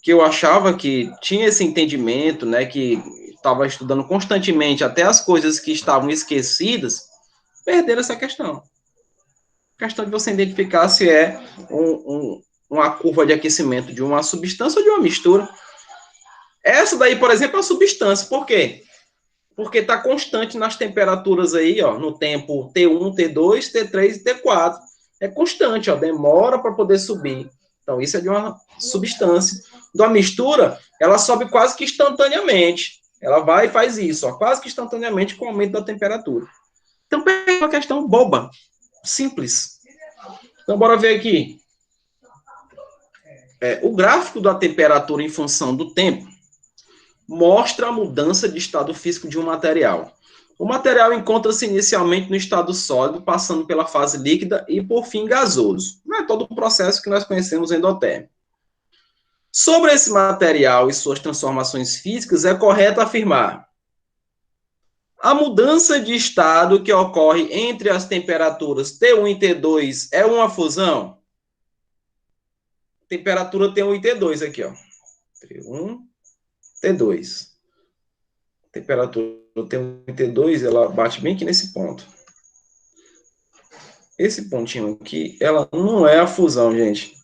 que eu achava que tinha esse entendimento, né, que estava estudando constantemente até as coisas que estavam esquecidas, perderam essa questão. A questão de você identificar se é uma curva de aquecimento de uma substância ou de uma mistura. Essa daí, por exemplo, é uma substância. Por quê? Porque está constante nas temperaturas aí, ó, no tempo T1, T2, T3 e T4. É constante, ó, demora para poder subir. Então, isso é de uma substância. De uma mistura, ela sobe quase que instantaneamente. Ela vai e faz isso, ó, quase que instantaneamente com o aumento da temperatura. Então, é uma questão boba, simples. Então, bora ver aqui. O gráfico da temperatura em função do tempo mostra a mudança de estado físico de um material. O material encontra-se inicialmente no estado sólido, passando pela fase líquida e, por fim, gasoso. Não é todo o processo que nós conhecemos endotérmico. Sobre esse material e suas transformações físicas, é correto afirmar: a mudança de estado que ocorre entre as temperaturas T1 e T2 é uma fusão? Temperatura T1 e T2 aqui, ó. T1, T2. Temperatura T1 e T2, ela bate bem aqui nesse ponto. Esse pontinho aqui, ela não é a fusão, gente.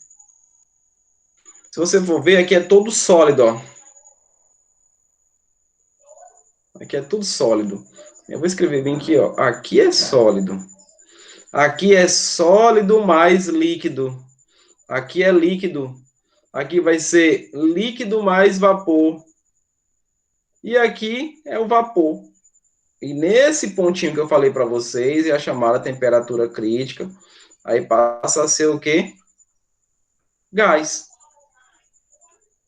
Se você for ver, aqui é todo sólido, ó. Aqui é tudo sólido. Eu vou escrever bem aqui, ó. Aqui é sólido. Aqui é sólido mais líquido. Aqui é líquido. Aqui vai ser líquido mais vapor. E aqui é o vapor. E nesse pontinho que eu falei para vocês, é a chamada temperatura crítica. Aí passa a ser o quê? Gás.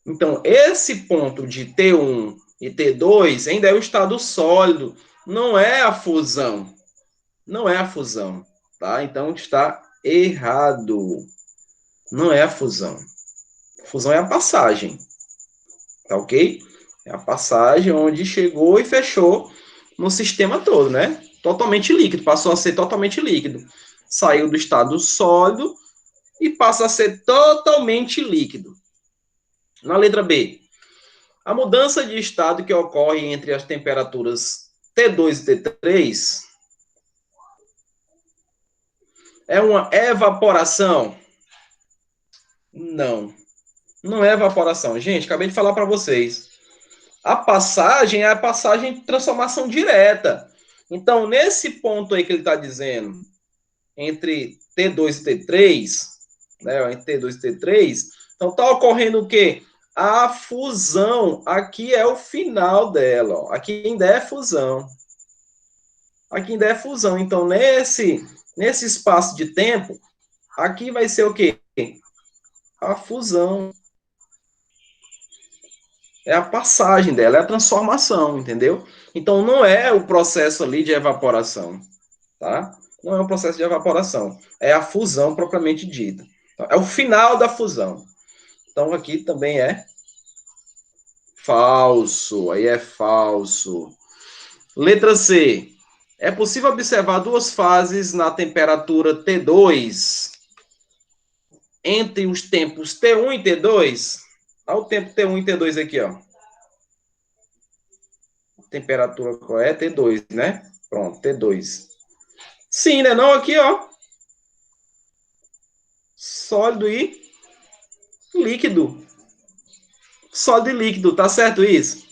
Então, esse ponto de T1 e T2 ainda é o estado sólido. Não é a fusão. Não é a fusão. Tá? Então, está errado. Não é a fusão. A fusão é a passagem. Tá ok? É a passagem onde chegou e fechou no sistema todo, né? Totalmente líquido, passou a ser totalmente líquido. Saiu do estado sólido e passa a ser totalmente líquido. Na letra B, a mudança de estado que ocorre entre as temperaturas T2 e T3 é uma evaporação? Não. Não é evaporação. Gente, acabei de falar para vocês. A passagem é a passagem de transformação direta. Então, nesse ponto aí que ele está dizendo, entre T2 e T3, né, entre T2 e T3, então está ocorrendo o quê? A fusão. Aqui é o final dela. Ó. Aqui ainda é fusão. Aqui ainda é fusão. Então, nesse espaço de tempo, aqui vai ser o quê? A fusão. É a passagem dela, é a transformação, entendeu? Então, não é o processo ali de evaporação, tá? Não é um processo de evaporação. É a fusão propriamente dita. É o final da fusão. Então, aqui também é falso. Aí é falso. Letra C. É possível observar duas fases na temperatura T2 entre os tempos T1 e T2? Olha o tempo T1 e T2 aqui, ó. Temperatura qual é? T2, né? Pronto, T2. Sim, né? Não, aqui, ó. Sólido e líquido. Sólido e líquido, tá certo isso?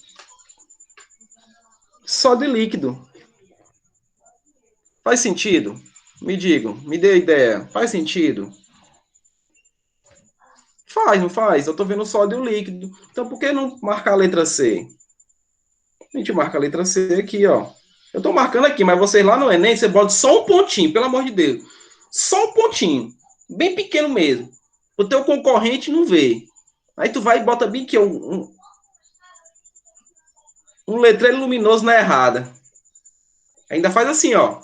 Sólido e líquido. Faz sentido? Me digam, me dê ideia. Faz sentido? Faz, não faz? Eu tô vendo sólido e líquido. Então, por que não marcar a letra C? A gente marca a letra C aqui, ó. Eu tô marcando aqui, mas vocês lá no Enem, você bota só um pontinho, pelo amor de Deus. Só um pontinho. Bem pequeno mesmo. O teu concorrente não vê. Aí tu vai e bota bem que um letreiro luminoso na errada. Ainda faz assim, ó.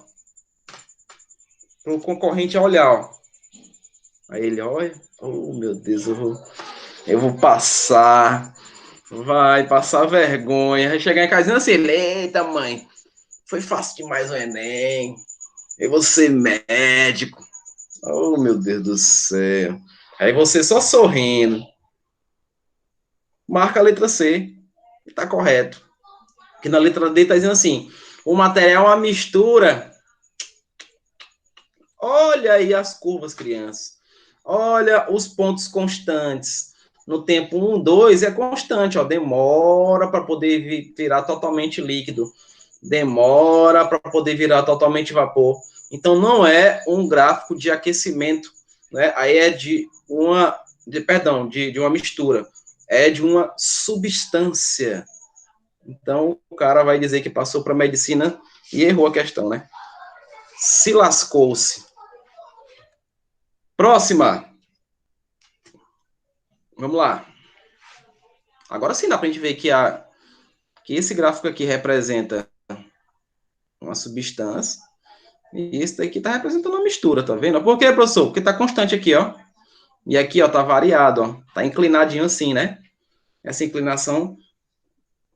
Para o concorrente olhar, ó. Aí ele olha. Oh, meu Deus, eu vou passar. Vai passar vergonha. Vai chegar em casa dizendo assim, eita, mãe. Foi fácil demais o Enem. Eu vou ser médico. Oh, meu Deus do céu. Aí você só sorrindo. Marca a letra C. Está correto. Porque na letra D está dizendo assim, o material é uma mistura. Olha aí as curvas, crianças. Olha os pontos constantes. No tempo 1, 2 é constante, ó. Demora para poder virar totalmente líquido. Demora para poder virar totalmente vapor. Então, não é um gráfico de aquecimento, né? Aí é de uma mistura. É de uma substância. Então, o cara vai dizer que passou para medicina e errou a questão, né? Se lascou-se. Próxima. Vamos lá. Agora sim dá para a gente ver que esse gráfico aqui representa uma substância e esse daqui está representando uma mistura, tá vendo? Por quê, professor? Porque está constante aqui, ó. E aqui, ó, tá variado, ó. Tá inclinadinho assim, né? Essa inclinação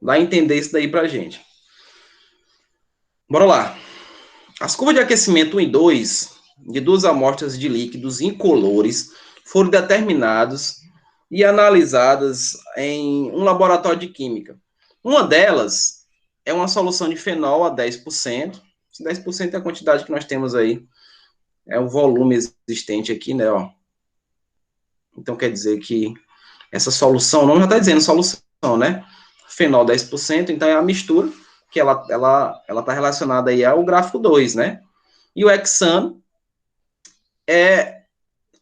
dá a entender isso daí pra gente. Bora lá. As curvas de aquecimento 1 e 2 de duas amostras de líquidos incolores foram determinadas e analisadas em um laboratório de química. Uma delas é uma solução de fenol a 10%. 10% é a quantidade que nós temos aí. É o volume existente aqui, né? Ó. Então, quer dizer que essa solução, não já está dizendo solução, né? Fenol 10%, então é a mistura, que ela está relacionada aí ao gráfico 2, né? E o hexano é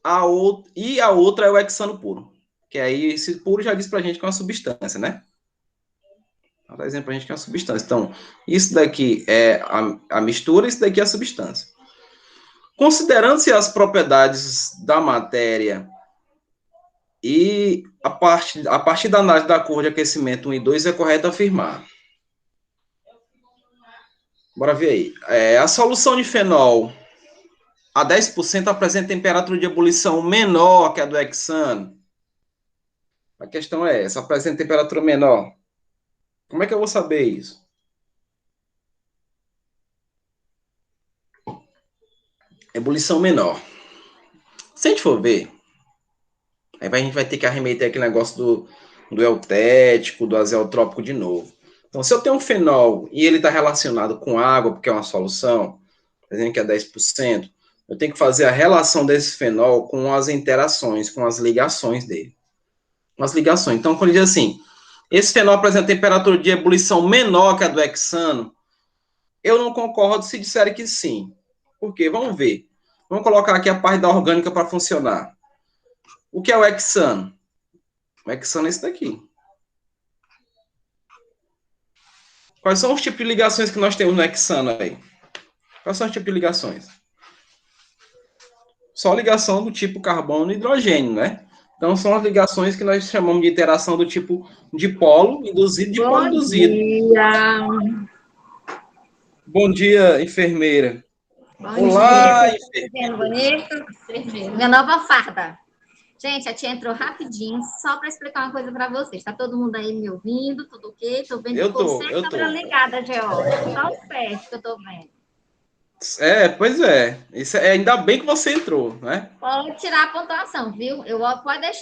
a outra é o hexano puro. Que aí esse puro já diz pra gente que é uma substância, né? Está dizendo pra gente que é uma substância. Então, isso daqui é a mistura, isso daqui é a substância. Considerando-se as propriedades da matéria e a partir da análise da curva de aquecimento 1 e 2, é correto afirmar. Bora ver aí. A solução de fenol a 10% apresenta temperatura de ebulição menor que a do hexano. A questão é essa, apresenta temperatura menor. Como é que eu vou saber isso? Ebulição menor. Se a gente for ver, aí a gente vai ter que arremeter aquele negócio do eutético, do azeotrópico de novo. Então, se eu tenho um fenol e ele está relacionado com água, porque é uma solução, dizendo que é 10%, eu tenho que fazer a relação desse fenol com as interações, com as ligações dele. Com as ligações. Então, quando ele diz assim, esse fenol apresenta temperatura de ebulição menor que a do hexano? Eu não concordo se disserem que sim. Por quê? Vamos ver. Vamos colocar aqui a parte da orgânica para funcionar. O que é o hexano? O hexano é esse daqui. Quais são os tipos de ligações que nós temos no hexano aí? Quais são os tipos de ligações? Só ligação do tipo carbono e hidrogênio, né? Então, são as ligações que nós chamamos de interação do tipo dipolo induzido e dipolo induzido. Bom dia. Bom dia, enfermeira. Bom Olá, dia. Vendo bonito? Minha nova farda. Gente, a tia entrou rapidinho, só para explicar uma coisa para vocês. Está todo mundo aí me ouvindo? Tudo ok? Estou vendo que você a câmera ligada, George. Só o certo que eu estou vendo. Pois é. Isso é. Ainda bem que você entrou, né? Pode tirar a pontuação, viu?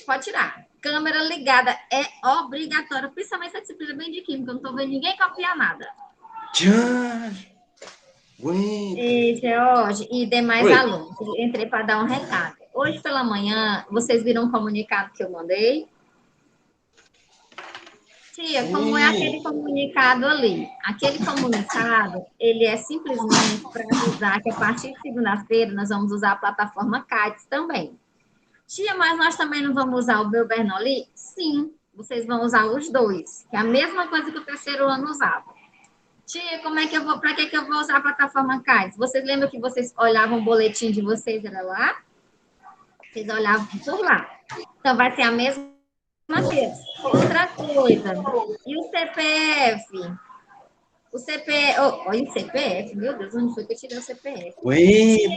Pode tirar. Câmera ligada é obrigatória, principalmente essa disciplina bem de química. Eu não estou vendo ninguém copiar nada. E, George, e demais alunos. Entrei para dar um recado. Hoje pela manhã, vocês viram um comunicado que eu mandei? Tia, como é aquele comunicado ali? Aquele comunicado, ele é simplesmente para avisar que a partir de segunda-feira nós vamos usar a plataforma Kites também. Tia, mas nós também não vamos usar o Bernoli? Sim, vocês vão usar os dois, que é a mesma coisa que o terceiro ano usava. Tia, para que eu vou usar a plataforma Kites? Vocês lembram que vocês olhavam o boletim de vocês, era lá? Vocês olhavam por lá. Então, vai ser a mesma coisa. Outra coisa. E o CPF? O CPF, meu Deus, onde foi que eu tirei o CPF? E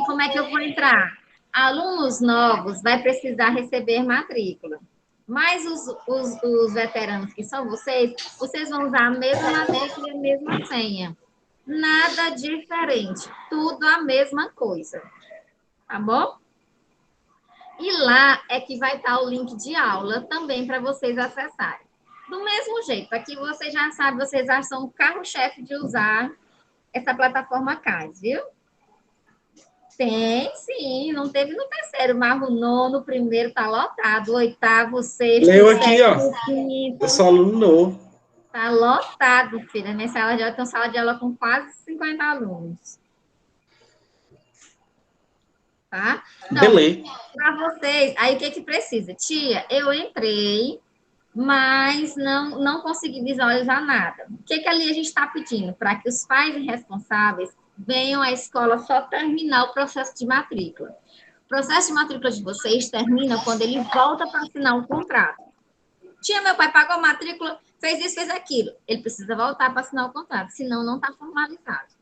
como é que eu vou entrar? Alunos novos vai precisar receber matrícula. Mas os veteranos que são vocês vão usar a mesma matrícula e a mesma senha. Nada diferente. Tudo a mesma coisa. Tá bom? E lá é que vai estar o link de aula também para vocês acessarem. Do mesmo jeito, aqui vocês já sabem, vocês já são o carro-chefe de usar essa plataforma CAS, viu? Tem, sim. Não teve no terceiro, mas o nono, primeiro tá lotado, o oitavo, sexto, leu aqui, sétimo, ó. quinto. Eu sou aluno novo. Tá lotado, filha. Minha sala de aula tem uma sala de aula com quase 50 alunos. Tá? Então, para vocês, aí o que precisa? Tia, eu entrei, mas não consegui visualizar nada. O que ali a gente está pedindo? Para que os pais responsáveis venham à escola só terminar o processo de matrícula. O processo de matrícula de vocês termina quando ele volta para assinar um contrato. Tia, meu pai pagou a matrícula, fez isso, fez aquilo. Ele precisa voltar para assinar o contrato, senão não está formalizado.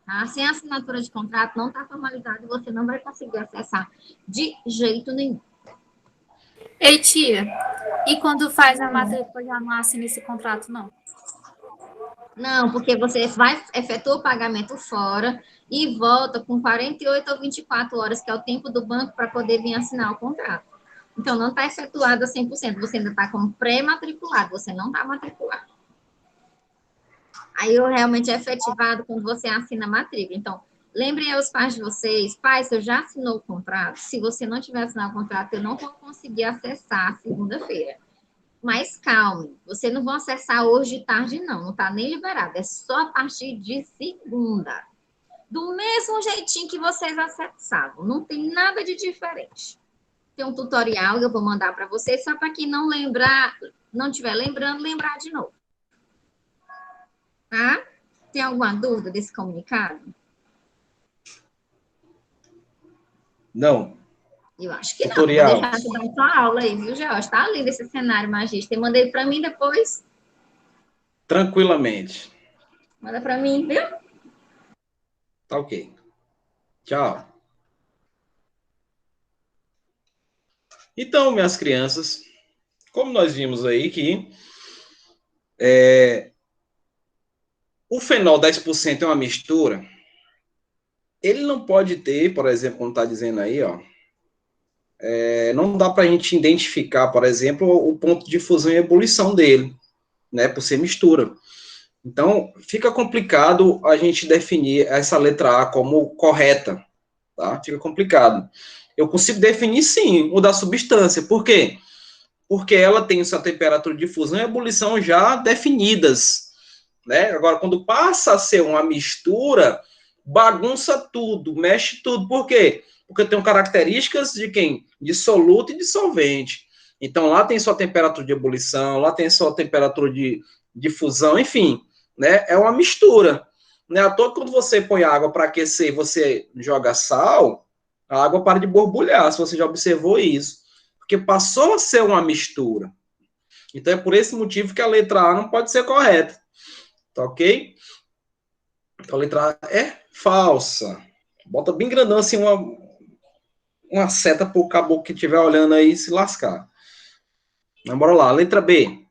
Tá? Sem assinatura de contrato, não está formalizado e você não vai conseguir acessar de jeito nenhum. Ei, tia, e quando faz a matrícula já não assina esse contrato, não? Não, porque você vai efetuar o pagamento fora e volta com 48 ou 24 horas, que é o tempo do banco para poder vir assinar o contrato. Então, não está efetuado a 100%, você ainda está como pré-matriculado, você não está matriculado. Aí, realmente é efetivado quando você assina a matrícula. Então, lembrem aos pais de vocês, pais, eu já assinou o contrato, se você não tiver assinado o contrato, eu não vou conseguir acessar segunda-feira. Mas calme, vocês não vão acessar hoje de tarde, não está nem liberado, é só a partir de segunda. Do mesmo jeitinho que vocês acessavam, não tem nada de diferente. Tem um tutorial que eu vou mandar para vocês, só para quem não lembrar, não estiver lembrando, lembrar de novo. Tá? Tem alguma dúvida desse comunicado? Não. Eu acho que tutorial. Não. Vou deixar tu dar sua aula aí, viu, Jorge? Tá lindo esse cenário, magista. Eu mandei para mim depois. Tranquilamente. Manda para mim, viu? Tá ok. Tchau. Então, minhas crianças, como nós vimos aí que o fenol 10% é uma mistura, ele não pode ter, por exemplo, como está dizendo aí, ó, não dá para a gente identificar, por exemplo, o ponto de fusão e ebulição dele, né, por ser mistura. Então, fica complicado a gente definir essa letra A como correta, tá? Fica complicado. Eu consigo definir, sim, o da substância. Por quê? porque ela tem sua temperatura de fusão e ebulição já definidas, né? Agora, quando passa a ser uma mistura, bagunça tudo, mexe tudo. Por quê? Porque tem características de quem? De soluto e de solvente. Então, lá tem sua temperatura de ebulição, lá tem sua temperatura de fusão, enfim, né? É uma mistura. Né? À toa, quando você põe água para aquecer, você joga sal, a água para de borbulhar, se você já observou isso. Porque passou a ser uma mistura. Então, é por esse motivo que a letra A não pode ser correta. Tá ok? Então, a letra A é falsa. Bota bem grandão assim uma seta para o caboclo que estiver olhando aí se lascar. Mas bora lá. Letra B.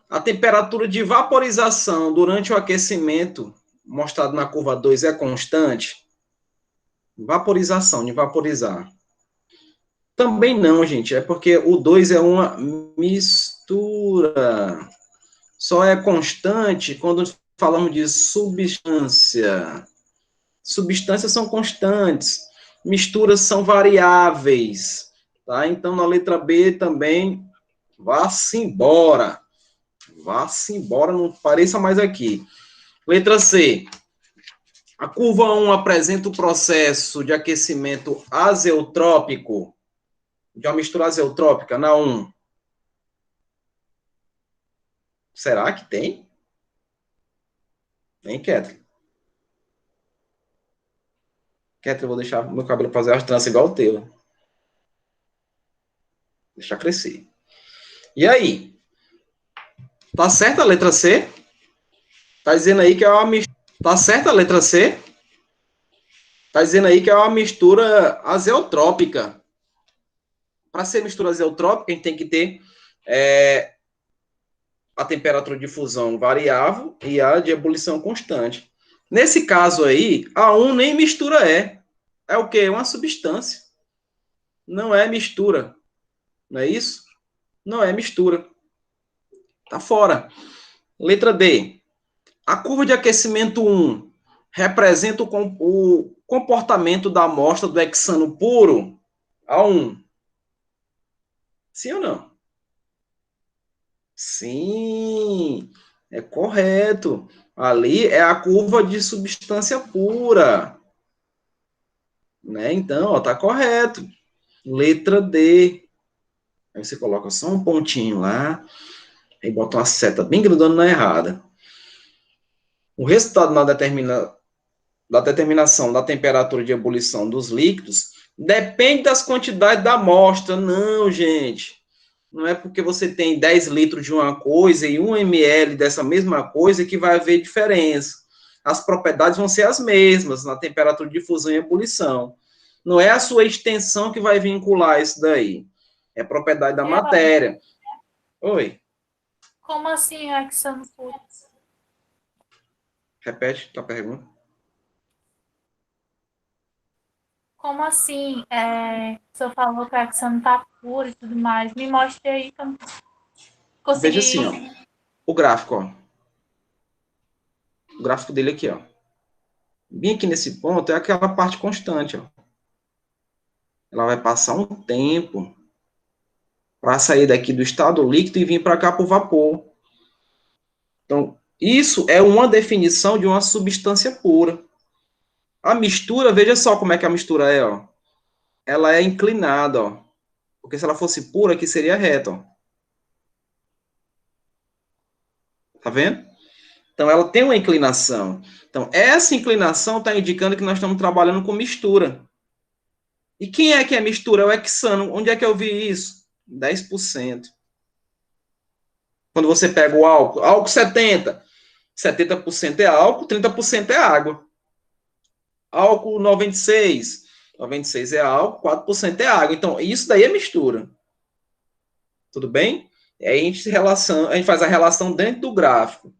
A temperatura de vaporização durante o aquecimento, mostrado na curva 2, é constante? Vaporização, de vaporizar. Também não, gente. É porque o 2 é uma mistura. Só é constante quando falamos de substância. Substâncias são constantes. Misturas são variáveis. Tá? Então, na letra B também, vá-se embora. Vá-se embora, não pareça mais aqui. Letra C. A curva 1 apresenta o processo de aquecimento azeotrópico, de uma mistura azeotrópica, na 1. Será que tem? Tem, Kétri? Kétri, eu vou deixar meu cabelo fazer as tranças igual o teu. Deixar crescer. E aí? Tá certa a letra C? Tá dizendo aí que é uma mistura. Tá certa a letra C? Tá dizendo aí que é uma mistura azeotrópica. Para ser mistura azeotrópica, a gente tem que ter a temperatura de fusão variável e a de ebulição constante. Nesse caso aí, a 1 nem mistura é. É o quê? É uma substância. Não é mistura. Não é isso? Não é mistura. Tá fora. Letra D. A curva de aquecimento 1 representa o comportamento da amostra do hexano puro? A1. Sim ou não? Sim, é correto. Ali é a curva de substância pura. Né? Então, tá correto. Letra D. Aí você coloca só um pontinho lá, aí bota uma seta bem grandona na errada. O resultado da determinação da temperatura de ebulição dos líquidos depende das quantidades da amostra. Não, gente. Não é porque você tem 10 litros de uma coisa e 1 ml dessa mesma coisa que vai haver diferença. As propriedades vão ser as mesmas na temperatura de fusão e ebulição. Não é a sua extensão que vai vincular isso daí. É a propriedade da matéria. Oi. Como assim é hexano puro? Repete a pergunta. Como assim? O senhor falou que o hexano tá puro e tudo mais. Me mostre aí que eu não consegui. Veja assim, ó. O gráfico, ó. O gráfico dele aqui, ó. Bem aqui nesse ponto é aquela parte constante, ó. Ela vai passar um tempo para sair daqui do estado líquido e vir para cá para o vapor. Então, isso é uma definição de uma substância pura. A mistura, veja só como é que a mistura é, ó. Ela é inclinada, ó. Porque se ela fosse pura, aqui seria reta, ó. Tá vendo? Então, ela tem uma inclinação. Então, essa inclinação está indicando que nós estamos trabalhando com mistura. E quem é que é mistura? É o hexano. Onde é que eu vi isso? 10%. Quando você pega o álcool 70%. 70% é álcool, 30% é água. Álcool 96%. 96% é álcool, 4% é água. Então, isso daí é mistura. Tudo bem? E aí a gente faz a relação dentro do gráfico.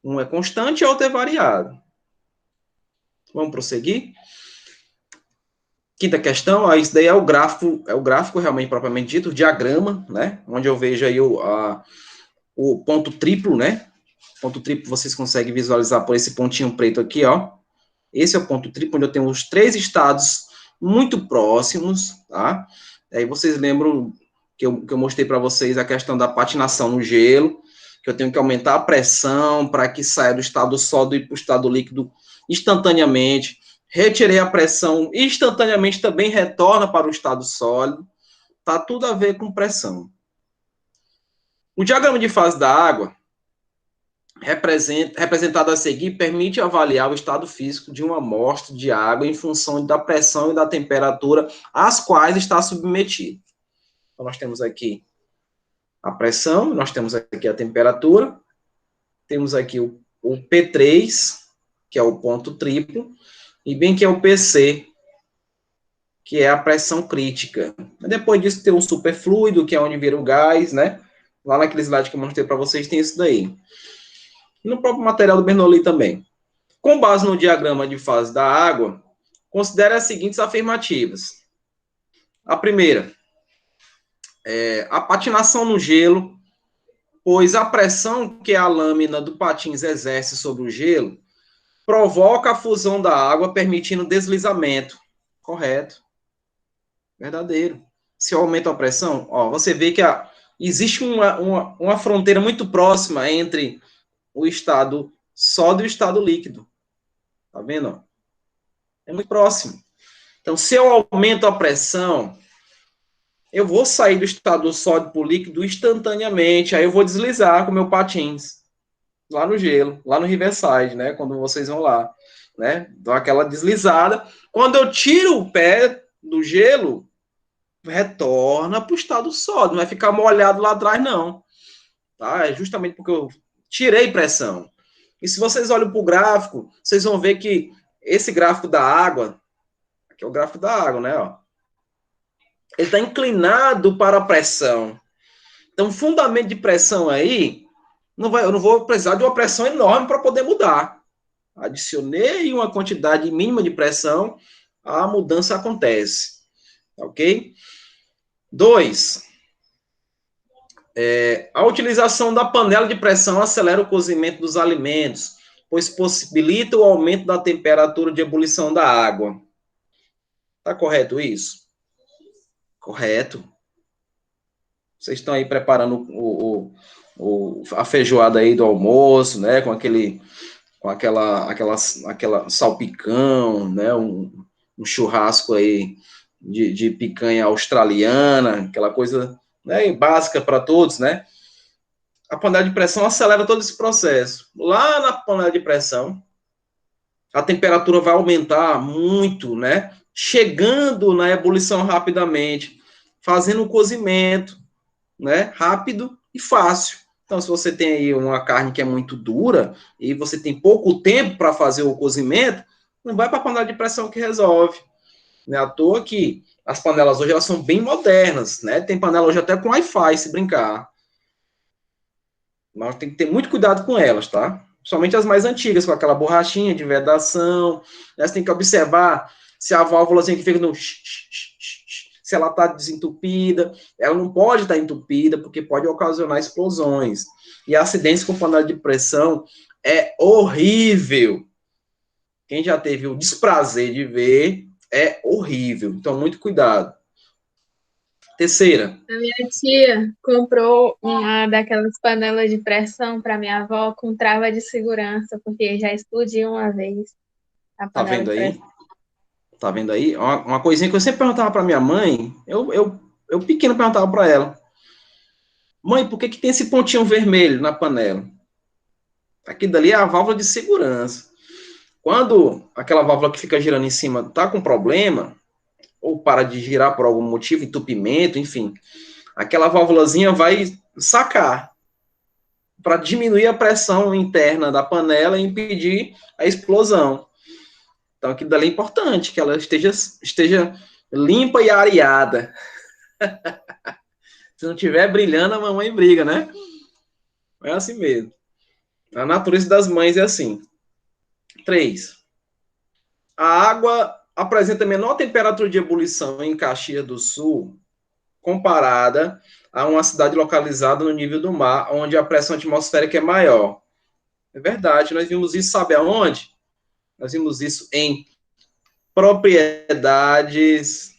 Um é constante e o outro é variável. Vamos prosseguir? Quinta questão, isso daí é o gráfico realmente propriamente dito, o diagrama, né? Onde eu vejo aí o ponto triplo, né? Ponto triplo vocês conseguem visualizar por esse pontinho preto aqui, ó. Esse é o ponto triplo, onde eu tenho os 3 estados muito próximos, tá? Aí vocês lembram que eu mostrei para vocês, a questão da patinação no gelo, que eu tenho que aumentar a pressão para que saia do estado sólido e para o estado líquido instantaneamente. Retirei a pressão, instantaneamente também retorna para o estado sólido. Tá tudo a ver com pressão. O diagrama de fase da água, representado a seguir, permite avaliar o estado físico de uma amostra de água em função da pressão e da temperatura às quais está submetido. Então, nós temos aqui a pressão, nós temos aqui a temperatura, temos aqui o P3, que é o ponto triplo, e bem que é o PC, que é a pressão crítica. Depois disso tem o superfluido, que é onde vira o gás, né? Lá naquele slide que eu mostrei para vocês tem isso daí. E no próprio material do Bernoulli também. Com base no diagrama de fase da água, considere as seguintes afirmativas. A primeira, a patinação no gelo, pois a pressão que a lâmina do patins exerce sobre o gelo provoca a fusão da água, permitindo deslizamento. Correto. Verdadeiro. Se eu aumento a pressão, ó, você vê que existe uma fronteira muito próxima entre o estado sólido e o estado líquido. Tá vendo? É muito próximo. Então, se eu aumento a pressão, eu vou sair do estado sólido para o líquido instantaneamente. Aí eu vou deslizar com o meu patins lá no gelo, lá no Riverside, né? Quando vocês vão lá, né? Dou aquela deslizada. Quando eu tiro o pé do gelo, retorna para o estado sólido. Não vai ficar molhado lá atrás, não. Tá? É justamente porque eu tirei pressão. E se vocês olham para o gráfico, vocês vão ver que esse gráfico da água, aqui é o gráfico da água, né? Ó, ele está inclinado para a pressão. Então, o fundamento de pressão aí, eu não vou precisar de uma pressão enorme para poder mudar. Adicionei uma quantidade mínima de pressão, a mudança acontece. Ok? 2. A utilização da panela de pressão acelera o cozimento dos alimentos, pois possibilita o aumento da temperatura de ebulição da água. Está correto isso? Correto. Vocês estão aí preparando a feijoada aí do almoço, né? Com aquela salpicão, né? Um churrasco aí de picanha australiana, aquela coisa, né, básica para todos, né? A panela de pressão acelera todo esse processo. Lá na panela de pressão, a temperatura vai aumentar muito, né? Chegando na ebulição rapidamente, fazendo o cozimento, né? Rápido e fácil. Então, se você tem aí uma carne que é muito dura e você tem pouco tempo para fazer o cozimento, não vai para a panela de pressão que resolve. Não é à toa que as panelas hoje elas são bem modernas, né? Tem panela hoje até com Wi-Fi, se brincar. Mas tem que ter muito cuidado com elas, tá? Somente as mais antigas, com aquela borrachinha de vedação. Né? Você tem que observar se a válvulazinha que fica no... se ela está desentupida. Ela não pode estar entupida, porque pode ocasionar explosões. E acidentes com panela de pressão é horrível. Quem já teve o desprazer de ver... é horrível. Então, muito cuidado. Terceira. A minha tia comprou uma daquelas panelas de pressão para minha avó com trava de segurança, porque já explodiu uma vez. Tá vendo aí? Tá vendo aí? Uma coisinha que eu sempre perguntava para minha mãe, eu pequeno perguntava para ela. Mãe, por que tem esse pontinho vermelho na panela? Aqui dali é a válvula de segurança. Quando aquela válvula que fica girando em cima tá com problema, ou para de girar por algum motivo, entupimento, enfim, aquela válvulazinha vai sacar para diminuir a pressão interna da panela e impedir a explosão. Então, aquilo dali é importante, que ela esteja limpa e areada. Se não estiver brilhando, a mamãe briga, né? É assim mesmo. A natureza das mães é assim. 3. A água apresenta menor temperatura de ebulição em Caxias do Sul, comparada a uma cidade localizada no nível do mar, onde a pressão atmosférica é maior. É verdade, nós vimos isso, sabe aonde? Nós vimos isso em propriedades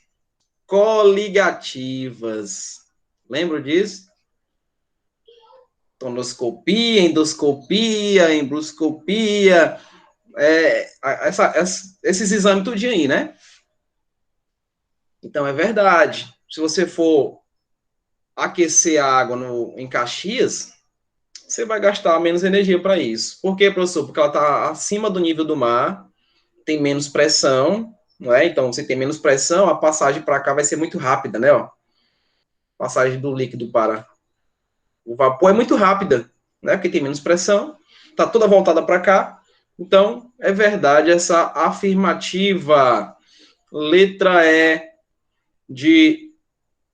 coligativas. Lembro disso? Tonoscopia, endoscopia, embruscopia, esses exames tudinho aí, né? Então, é verdade. Se você for aquecer a água em Caxias, você vai gastar menos energia para isso. Por quê, professor? Porque ela está acima do nível do mar, tem menos pressão, não é? Então, você tem menos pressão, a passagem para cá vai ser muito rápida, né? Ó, passagem do líquido para o vapor é muito rápida, né? Porque tem menos pressão, está toda voltada para cá. Então, é verdade essa afirmativa. Letra E de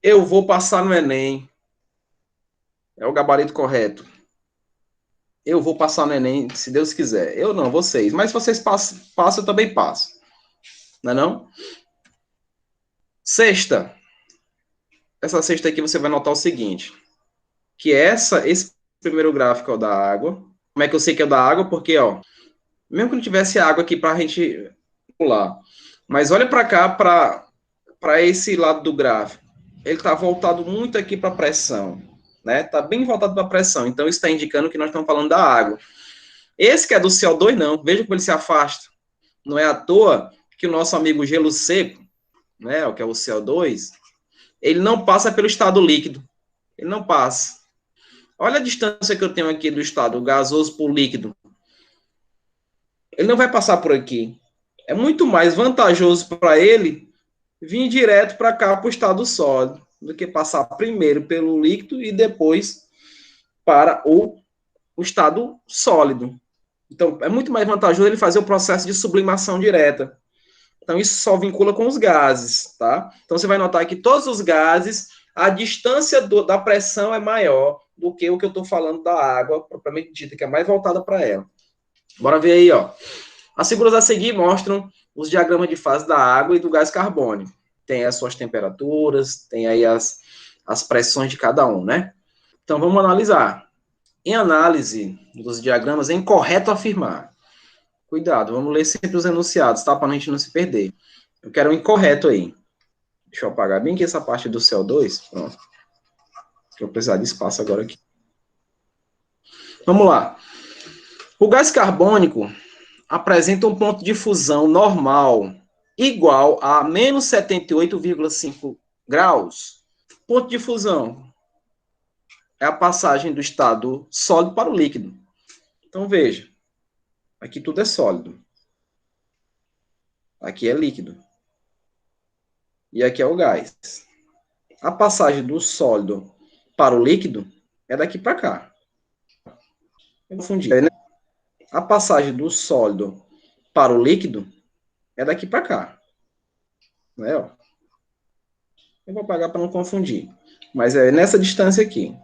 eu vou passar no Enem. É o gabarito correto. Eu vou passar no Enem, se Deus quiser. Eu não, vocês. Mas se vocês passam, eu também passo. Não é não? Sexta. Essa sexta aqui você vai notar o seguinte. Que esse primeiro gráfico é o da água. Como é que eu sei que é o da água? Porque, ó, mesmo que não tivesse água aqui para a gente pular, mas olha para cá, para esse lado do gráfico. Ele está voltado muito aqui para a pressão, né? Está bem voltado para a pressão. Então, isso está indicando que nós estamos falando da água. Esse que é do CO2, não. Veja como ele se afasta. Não é à toa que o nosso amigo gelo seco, né, o que é o CO2, ele não passa pelo estado líquido. Ele não passa. Olha a distância que eu tenho aqui do estado gasoso para o líquido. Ele não vai passar por aqui. É muito mais vantajoso para ele vir direto para cá, para o estado sólido, do que passar primeiro pelo líquido e depois para o estado sólido. Então, é muito mais vantajoso ele fazer o processo de sublimação direta. Então, isso só vincula com os gases, tá? Então, você vai notar que todos os gases, a distância da pressão é maior do que o que eu estou falando da água, propriamente dita, que é mais voltada para ela. Bora ver aí, ó. As figuras a seguir mostram os diagramas de fase da água e do gás carbônico. Tem as suas temperaturas, tem aí as pressões de cada um, né? Então, vamos analisar. Em análise dos diagramas, é incorreto afirmar. Cuidado, vamos ler sempre os enunciados, tá? Para a gente não se perder. Eu quero um incorreto aí. Deixa eu apagar bem aqui essa parte do CO2. Pronto. Eu vou precisar de espaço agora aqui. Vamos lá. O gás carbônico apresenta um ponto de fusão normal igual a menos 78,5 graus. Ponto de fusão é a passagem do estado sólido para o líquido. Então, veja. Aqui tudo é sólido. Aqui é líquido. E aqui é o gás. A passagem do sólido para o líquido é daqui para cá. Eu confundi. A passagem do sólido para o líquido é daqui para cá. Não é, ó? Eu vou apagar para não confundir. Mas é nessa distância aqui.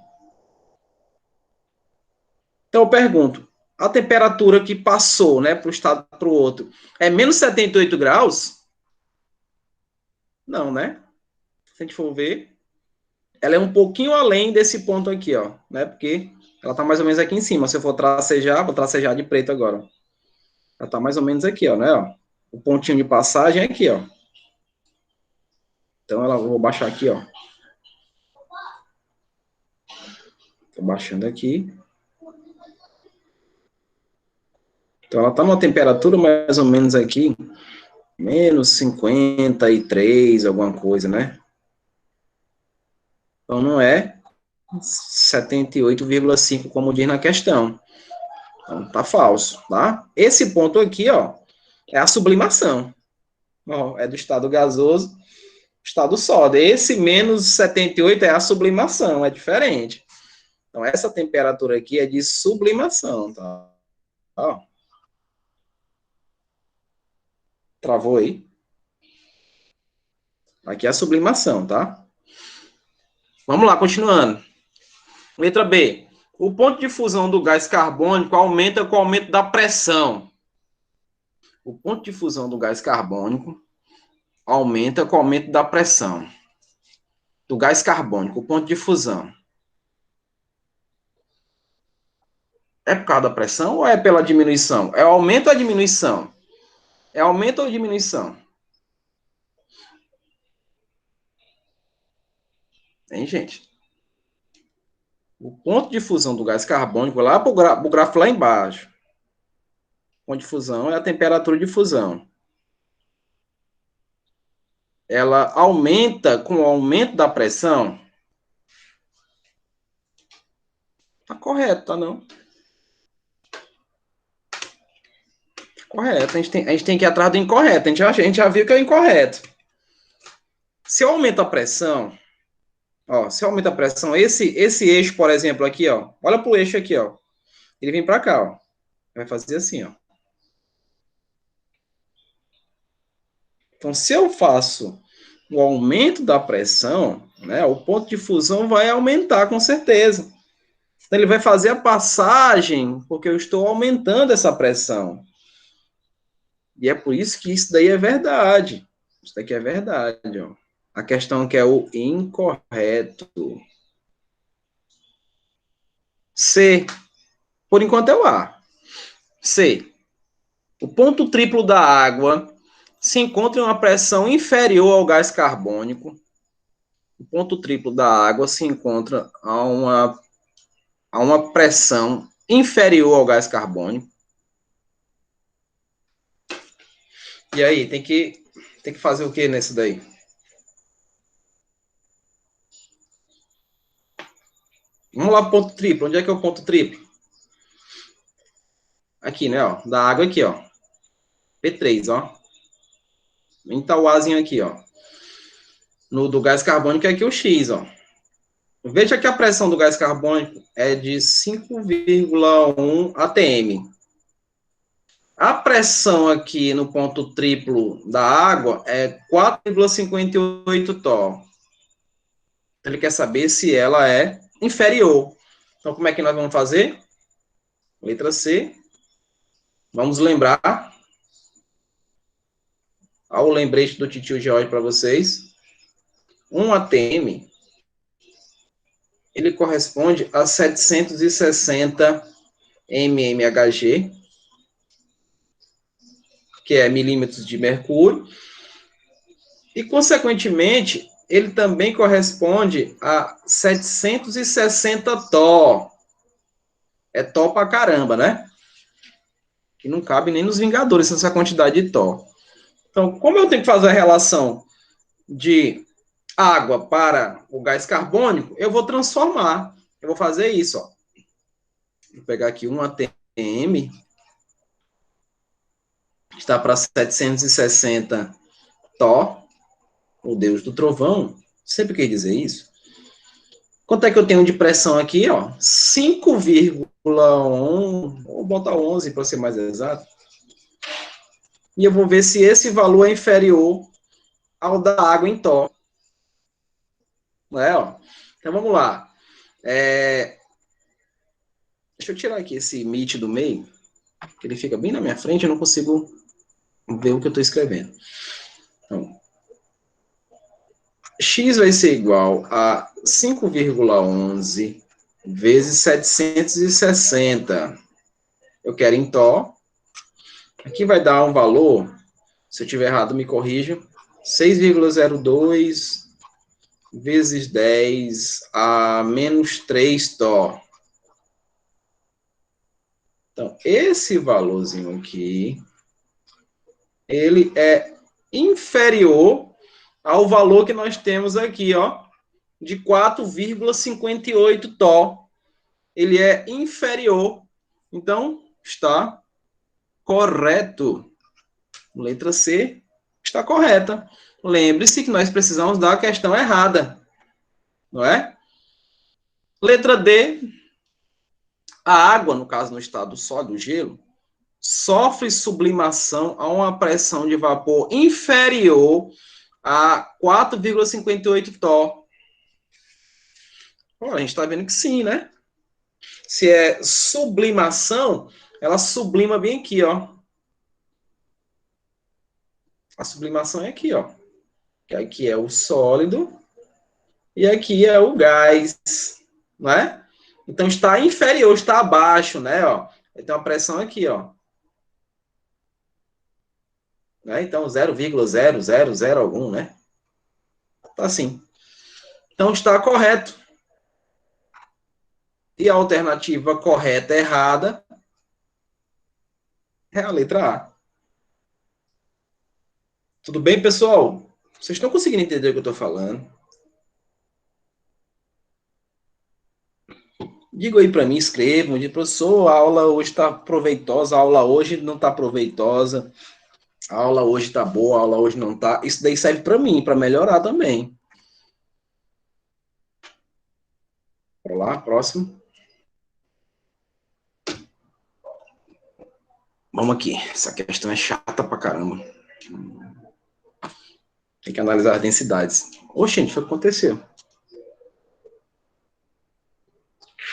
Então eu pergunto, a temperatura que passou, né, para um estado para o outro, é menos 78 graus? Não, né? Se a gente for ver, ela é um pouquinho além desse ponto aqui, ó, né? Porque ela está mais ou menos aqui em cima. Se eu for tracejar, vou tracejar de preto agora. Ela está mais ou menos aqui, ó, né? Ó. O pontinho de passagem é aqui, ó. Então, eu vou baixar aqui, ó. Estou baixando aqui. Então, ela está numa temperatura mais ou menos aqui, menos 53, alguma coisa, né? Então, não é 78,5, como diz na questão. Então, tá falso, tá? Esse ponto aqui, ó, é a sublimação. Ó, é do estado gasoso, estado sólido. Esse menos 78 é a sublimação, é diferente. Então, essa temperatura aqui é de sublimação, tá? Ó. Travou aí? Aqui é a sublimação, tá? Vamos lá, continuando. Letra B. O ponto de fusão do gás carbônico aumenta com o aumento da pressão. O ponto de fusão do gás carbônico aumenta com o aumento da pressão. Do gás carbônico, o ponto de fusão. É por causa da pressão ou é pela diminuição? É aumento ou é diminuição? É aumento ou diminuição? Hein, gente? O ponto de fusão do gás carbônico, lá para o gráfico lá embaixo. O ponto de fusão é a temperatura de fusão. Ela aumenta com o aumento da pressão. Tá correto, tá não? Correto. A gente tem que ir atrás do incorreto. A gente já viu que é o incorreto. Se eu aumento a pressão, ó, se eu aumento a pressão, esse eixo, por exemplo, aqui, ó. Olha pro eixo aqui, ó. Ele vem para cá, ó. Vai fazer assim, ó. Então, se eu faço o aumento da pressão, né, o ponto de fusão vai aumentar com certeza. Então, ele vai fazer a passagem, porque eu estou aumentando essa pressão. E é por isso que isso daí é verdade. Isso daqui é verdade, ó. A questão que é o incorreto. C. Por enquanto é o A. C. O ponto triplo da água se encontra em uma pressão inferior ao gás carbônico. O ponto triplo da água se encontra a uma pressão inferior ao gás carbônico. E aí, tem que fazer o que nesse daí? Vamos lá, ponto triplo. Onde é que é o ponto triplo? Aqui, né, ó. Da água aqui, ó. P3, ó. Então, o Azinho aqui, ó. No do gás carbônico é aqui o X, ó. Veja que a pressão do gás carbônico é de 5,1 atm. A pressão aqui no ponto triplo da água é 4,58 torr. Então, ele quer saber se ela é inferior. Então, como é que nós vamos fazer? Letra C. Vamos lembrar. Olha o lembrete do titio George para vocês. 1 atm, ele corresponde a 760 mmHg, que é milímetros de mercúrio. E, consequentemente, ele também corresponde a 760 torr. É torr pra caramba, né? Que não cabe nem nos Vingadores essa quantidade de torr. Então, como eu tenho que fazer a relação de água para o gás carbônico, eu vou transformar. Eu vou fazer isso, ó. Vou pegar aqui 1 atm, está para 760 torr. O Deus do trovão, sempre quis dizer isso. Quanto é que eu tenho de pressão aqui, ó? 5,1, vou botar 11 para ser mais exato. E eu vou ver se esse valor é inferior ao da água em torr. Não é, ó? Então, vamos lá. Deixa eu tirar aqui esse MIT do meio, que ele fica bem na minha frente, eu não consigo ver o que eu estou escrevendo. Então, X vai ser igual a 5,11 vezes 760. Eu quero em torr. Aqui vai dar um valor, se eu tiver errado, me corrija, 6,02 vezes 10 a menos 3 torr. Então, esse valorzinho aqui, ele é inferior ao valor que nós temos aqui, ó, de 4,58 torr. Ele é inferior. Então, está correto. Letra C está correta. Lembre-se que nós precisamos da questão errada, não é? Letra D. A água, no caso no estado sólido, o gelo, sofre sublimação a uma pressão de vapor inferior a 4,58 torr. Olha, a gente está vendo que sim, né? Se é sublimação, ela sublima bem aqui, ó. A sublimação é aqui, ó. Que aqui é o sólido e aqui é o gás, não é? Então está inferior, está abaixo, né, ó. Tem uma pressão aqui, ó. Né? Então 0,000 algum, né? Tá assim. Então está correto. E a alternativa correta e errada é a letra A. Tudo bem, pessoal? Vocês estão conseguindo entender o que eu estou falando? Diga aí para mim, escrevam, diga, professor, a aula hoje está proveitosa, a aula hoje não está proveitosa, a aula hoje está boa, a aula hoje não está. Isso daí serve para mim, para melhorar também. Vamos lá, próximo. Vamos aqui. Essa questão é chata pra caramba. Tem que analisar as densidades. Ô, gente, o que aconteceu?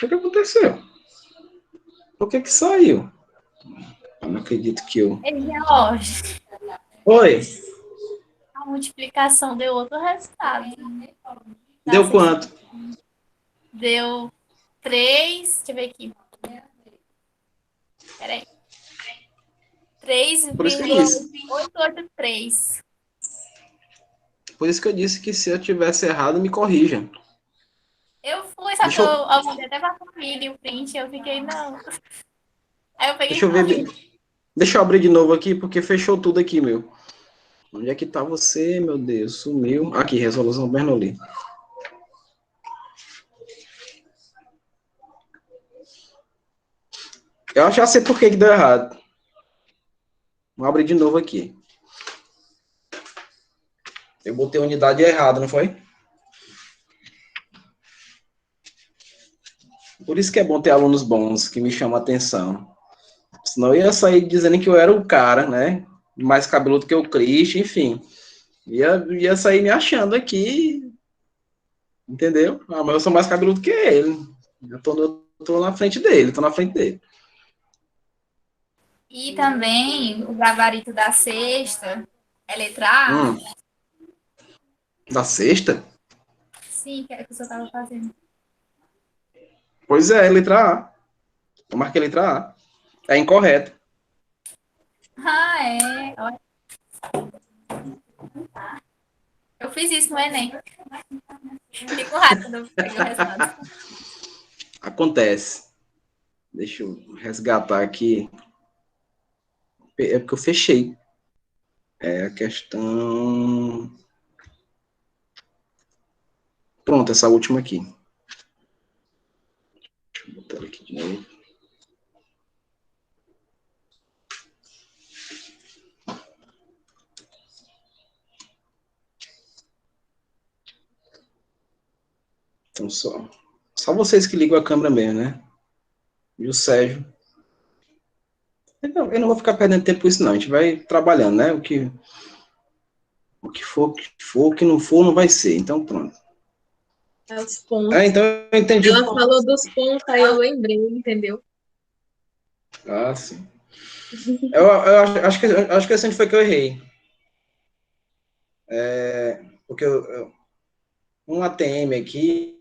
O que aconteceu? Por que saiu? Eu não acredito que eu... Jorge, Oi, a multiplicação deu outro resultado. deu quanto? Deu 3, deixa eu ver aqui. Peraí. Por isso que eu disse. 3,883. Por isso que eu disse que se eu tivesse errado, me corrija. Eu fui, só que Deixa eu- eu mandei até pra família o print, eu fiquei, não. Aí eu peguei. Deixa eu ver. Deixa eu abrir de novo aqui, porque fechou tudo aqui, meu. Onde é que tá você, meu Deus? Sumiu. Aqui, resolução Bernoulli. Eu já sei por que deu errado. Vamos abrir de novo aqui. Eu botei a unidade errada, não foi? Por isso que é bom ter alunos bons, que me chamam a atenção. Senão eu ia sair dizendo que eu era o cara, né? Mais cabeludo que o Cristo, enfim. Ia sair me achando aqui, entendeu? Ah, mas eu sou mais cabeludo que ele. Eu tô na frente dele, tô na frente dele. E também o gabarito da sexta é letra A. Da sexta? Sim, que era o que o senhor estava fazendo. Pois é, letra A. Eu marquei letra A. É incorreto. Ah, é. Olha. Eu fiz isso no Enem. Fiquei com raiva quando eu peguei o resultado. Acontece. Deixa eu resgatar aqui. É porque eu fechei. É a questão... Pronto, essa última aqui. Deixa eu botar ela aqui de novo. Então, só vocês que ligam a câmera mesmo, né? E o Sérgio. Eu não vou ficar perdendo tempo com isso, não. A gente vai trabalhando, né? O que for, o que não for, não vai ser. Então, pronto. É os pontos. Então eu entendi. Ela falou dos pontos, aí eu lembrei, entendeu? Ah, sim. Eu acho que esse foi que eu errei. Porque um ATM aqui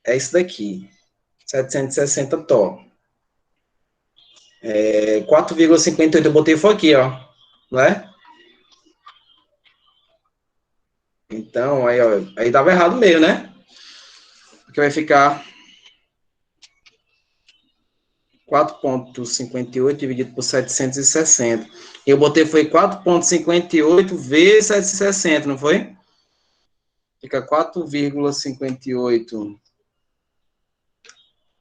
é isso daqui. 760 TOR. 4,58 eu botei foi aqui, ó. Não é? Então, aí dava errado mesmo, né? Porque vai ficar 4,58 dividido por 760. Eu botei foi 4,58 vezes 760, não foi? Fica 4,58.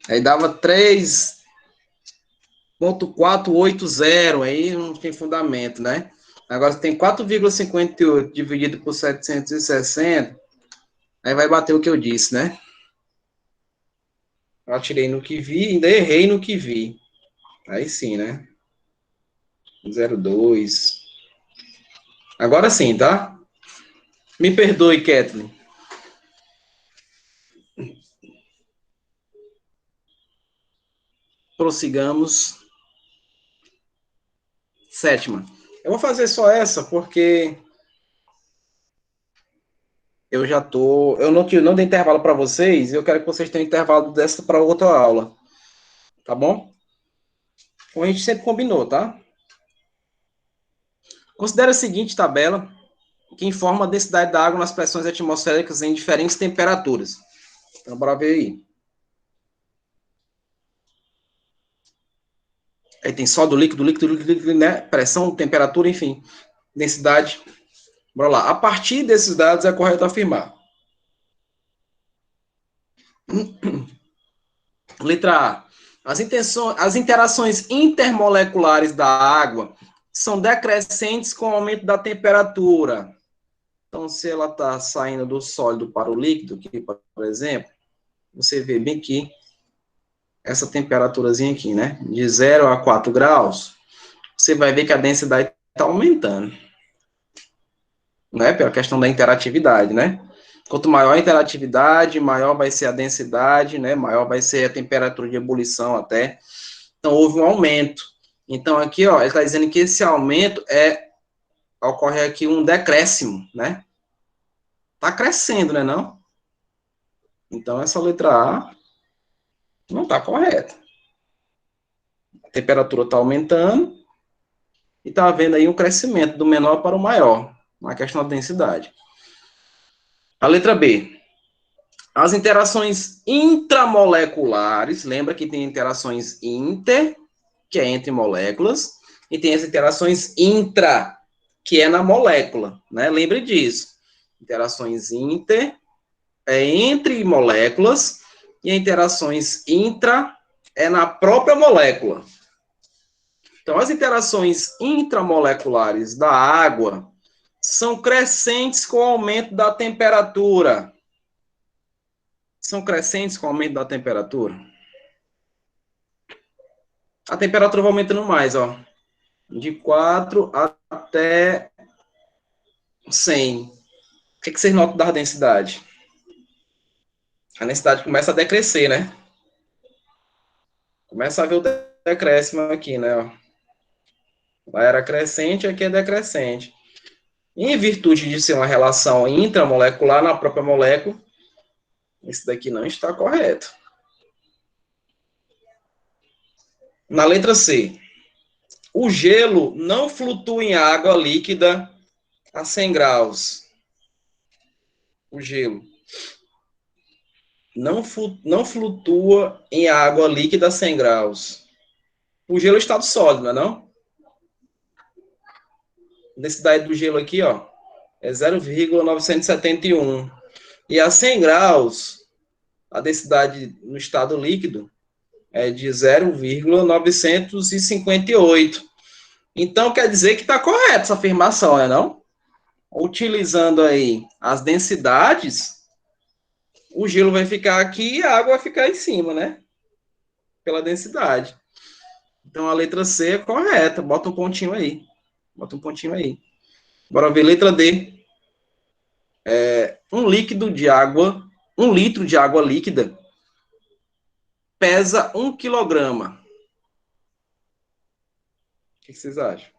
Aí dava 3,480, aí não tem fundamento, né? Agora tem 4,58 dividido por 760, aí vai bater o que eu disse, né? Eu atirei no que vi, ainda errei no que vi. Aí sim, né? 0,2. Agora sim, tá? Me perdoe, Kathleen. Prossigamos. Sétima. Eu vou fazer só essa porque eu já tô... Eu não dei intervalo para vocês, eu quero que vocês tenham intervalo dessa para outra aula. Tá bom? Como a gente sempre combinou, tá? Considere a seguinte tabela, que informa a densidade da água nas pressões atmosféricas em diferentes temperaturas. Então, bora ver aí. Aí tem sólido, líquido, né? Pressão, temperatura, enfim. Densidade. Bora lá. A partir desses dados é correto afirmar. Letra A. As interações intermoleculares da água são decrescentes com o aumento da temperatura. Então, se ela está saindo do sólido para o líquido, aqui, por exemplo, você vê bem que essa temperaturazinha aqui, né? De 0 a 4 graus, você vai ver que a densidade está aumentando. Né? Pela questão da interatividade, né? Quanto maior a interatividade, maior vai ser a densidade, né? Maior vai ser a temperatura de ebulição até. Então, houve um aumento. Então, aqui, ó, ele está dizendo que esse aumento ocorre aqui um decréscimo, né? Está crescendo, né, não? Então, essa letra A não está correta. A temperatura está aumentando e está havendo aí um crescimento do menor para o maior, na questão da densidade. A letra B. As interações intramoleculares, lembra que tem interações inter, que é entre moléculas, e tem as interações intra, que é na molécula, né? Lembre disso. Interações inter é entre moléculas, e interações intra é na própria molécula. Então, as interações intramoleculares da água são crescentes com o aumento da temperatura. São crescentes com o aumento da temperatura. A temperatura vai aumentando mais, ó. De 4 até 100. O que vocês notam da densidade? A densidade começa a decrescer, né? Começa a ver o decréscimo aqui, né? Lá era crescente, aqui é decrescente. Em virtude de ser uma relação intramolecular na própria molécula, esse daqui não está correto. Na letra C. O gelo não flutua em água líquida a 100 graus. O gelo não flutua em água líquida a 100 graus. O gelo é estado sólido, não é não? A densidade do gelo aqui, ó, é 0,971. E a 100 graus, a densidade no estado líquido é de 0,958. Então, quer dizer que está correta essa afirmação, né, não? Utilizando aí as densidades, o gelo vai ficar aqui e a água vai ficar em cima, né? Pela densidade. Então, a letra C é correta. Bota um pontinho aí. Bota um pontinho aí. Bora ver letra D. Um litro de água líquida pesa 1 quilograma. O que vocês acham?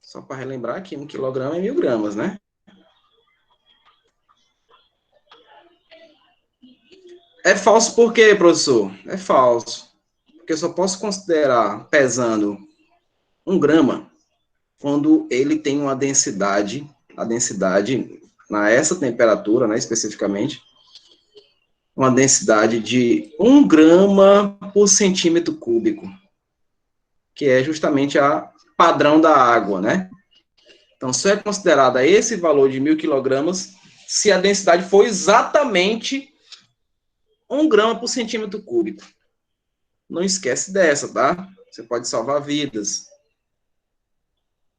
Só para relembrar aqui, 1 quilograma é 1000 gramas, né? É falso por quê, professor? É falso. Porque eu só posso considerar pesando 1 grama quando ele tem uma densidade, a densidade, essa temperatura, né, especificamente, uma densidade de 1 grama por centímetro cúbico, que é justamente a padrão da água, né? Então, só é considerada esse valor de 1000 quilogramas se a densidade for exatamente 1 grama por centímetro cúbico. Não esquece dessa, tá? Você pode salvar vidas.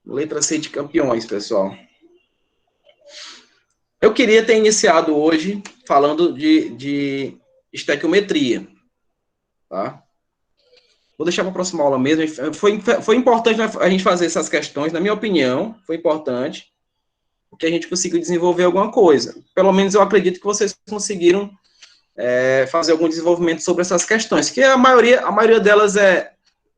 Letra C de campeões, pessoal. Eu queria ter iniciado hoje falando de estequiometria, tá? Vou deixar para a próxima aula mesmo. Foi importante a gente fazer essas questões, na minha opinião, foi importante, porque a gente conseguiu desenvolver alguma coisa. Pelo menos eu acredito que vocês conseguiram fazer algum desenvolvimento sobre essas questões, que a maioria delas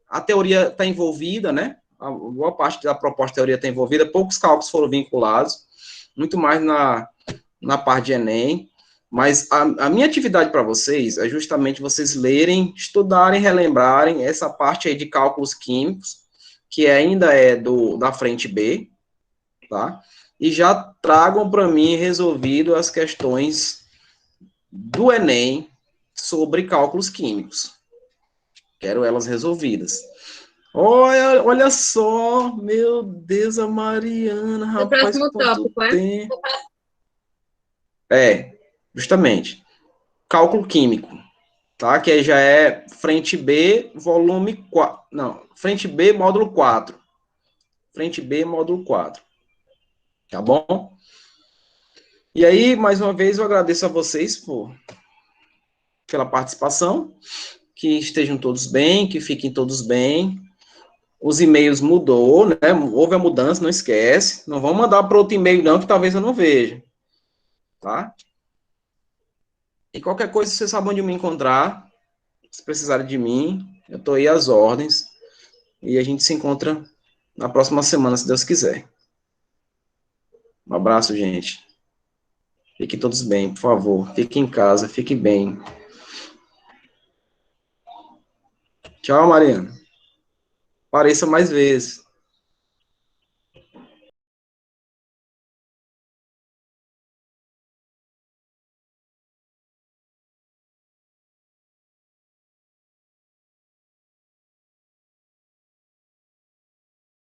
a teoria está envolvida, né? A boa parte da proposta de teoria está envolvida, poucos cálculos foram vinculados, muito mais na parte de Enem, mas a minha atividade para vocês é justamente vocês lerem, estudarem, relembrarem essa parte aí de cálculos químicos, que ainda é da frente B, tá? E já tragam para mim resolvido as questões do Enem sobre cálculos químicos. Quero elas resolvidas. Olha só, meu Deus, a Mariana, O rapaz, próximo quanto tópico, é? tempo. Justamente, cálculo químico, tá? Que aí já é frente B, volume 4. Não, frente B, módulo 4. Frente B, módulo 4. Tá bom? E aí, mais uma vez, eu agradeço a vocês pela participação, que estejam todos bem, que fiquem todos bem. Os e-mails mudou, né? Houve a mudança, não esquece. Não vão mandar para outro e-mail, não, que talvez eu não veja. Tá? E qualquer coisa, vocês sabem onde me encontrar. Se precisarem de mim, eu estou aí às ordens. E a gente se encontra na próxima semana, se Deus quiser. Um abraço, gente. Fiquem todos bem, por favor. Fiquem em casa, fiquem bem. Tchau, Mariana. Apareça mais vezes.